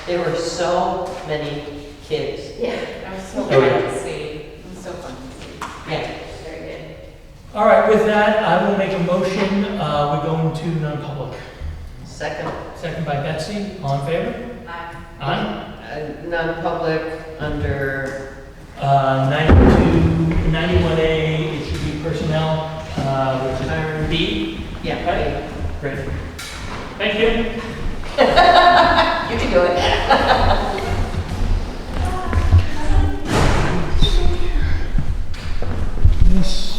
there were so many kids. Yeah, That was so Oh, fun yeah. to see. It was so fun to see. Yeah. very good. All right, with that, I will make a motion. We go into non-public. Second, Second by Betsy. All in favor? Aye. non-public under, 92, 91A, it should be personnel, which is B. yeah, Right? Great. Thank you. you can do it. Yes.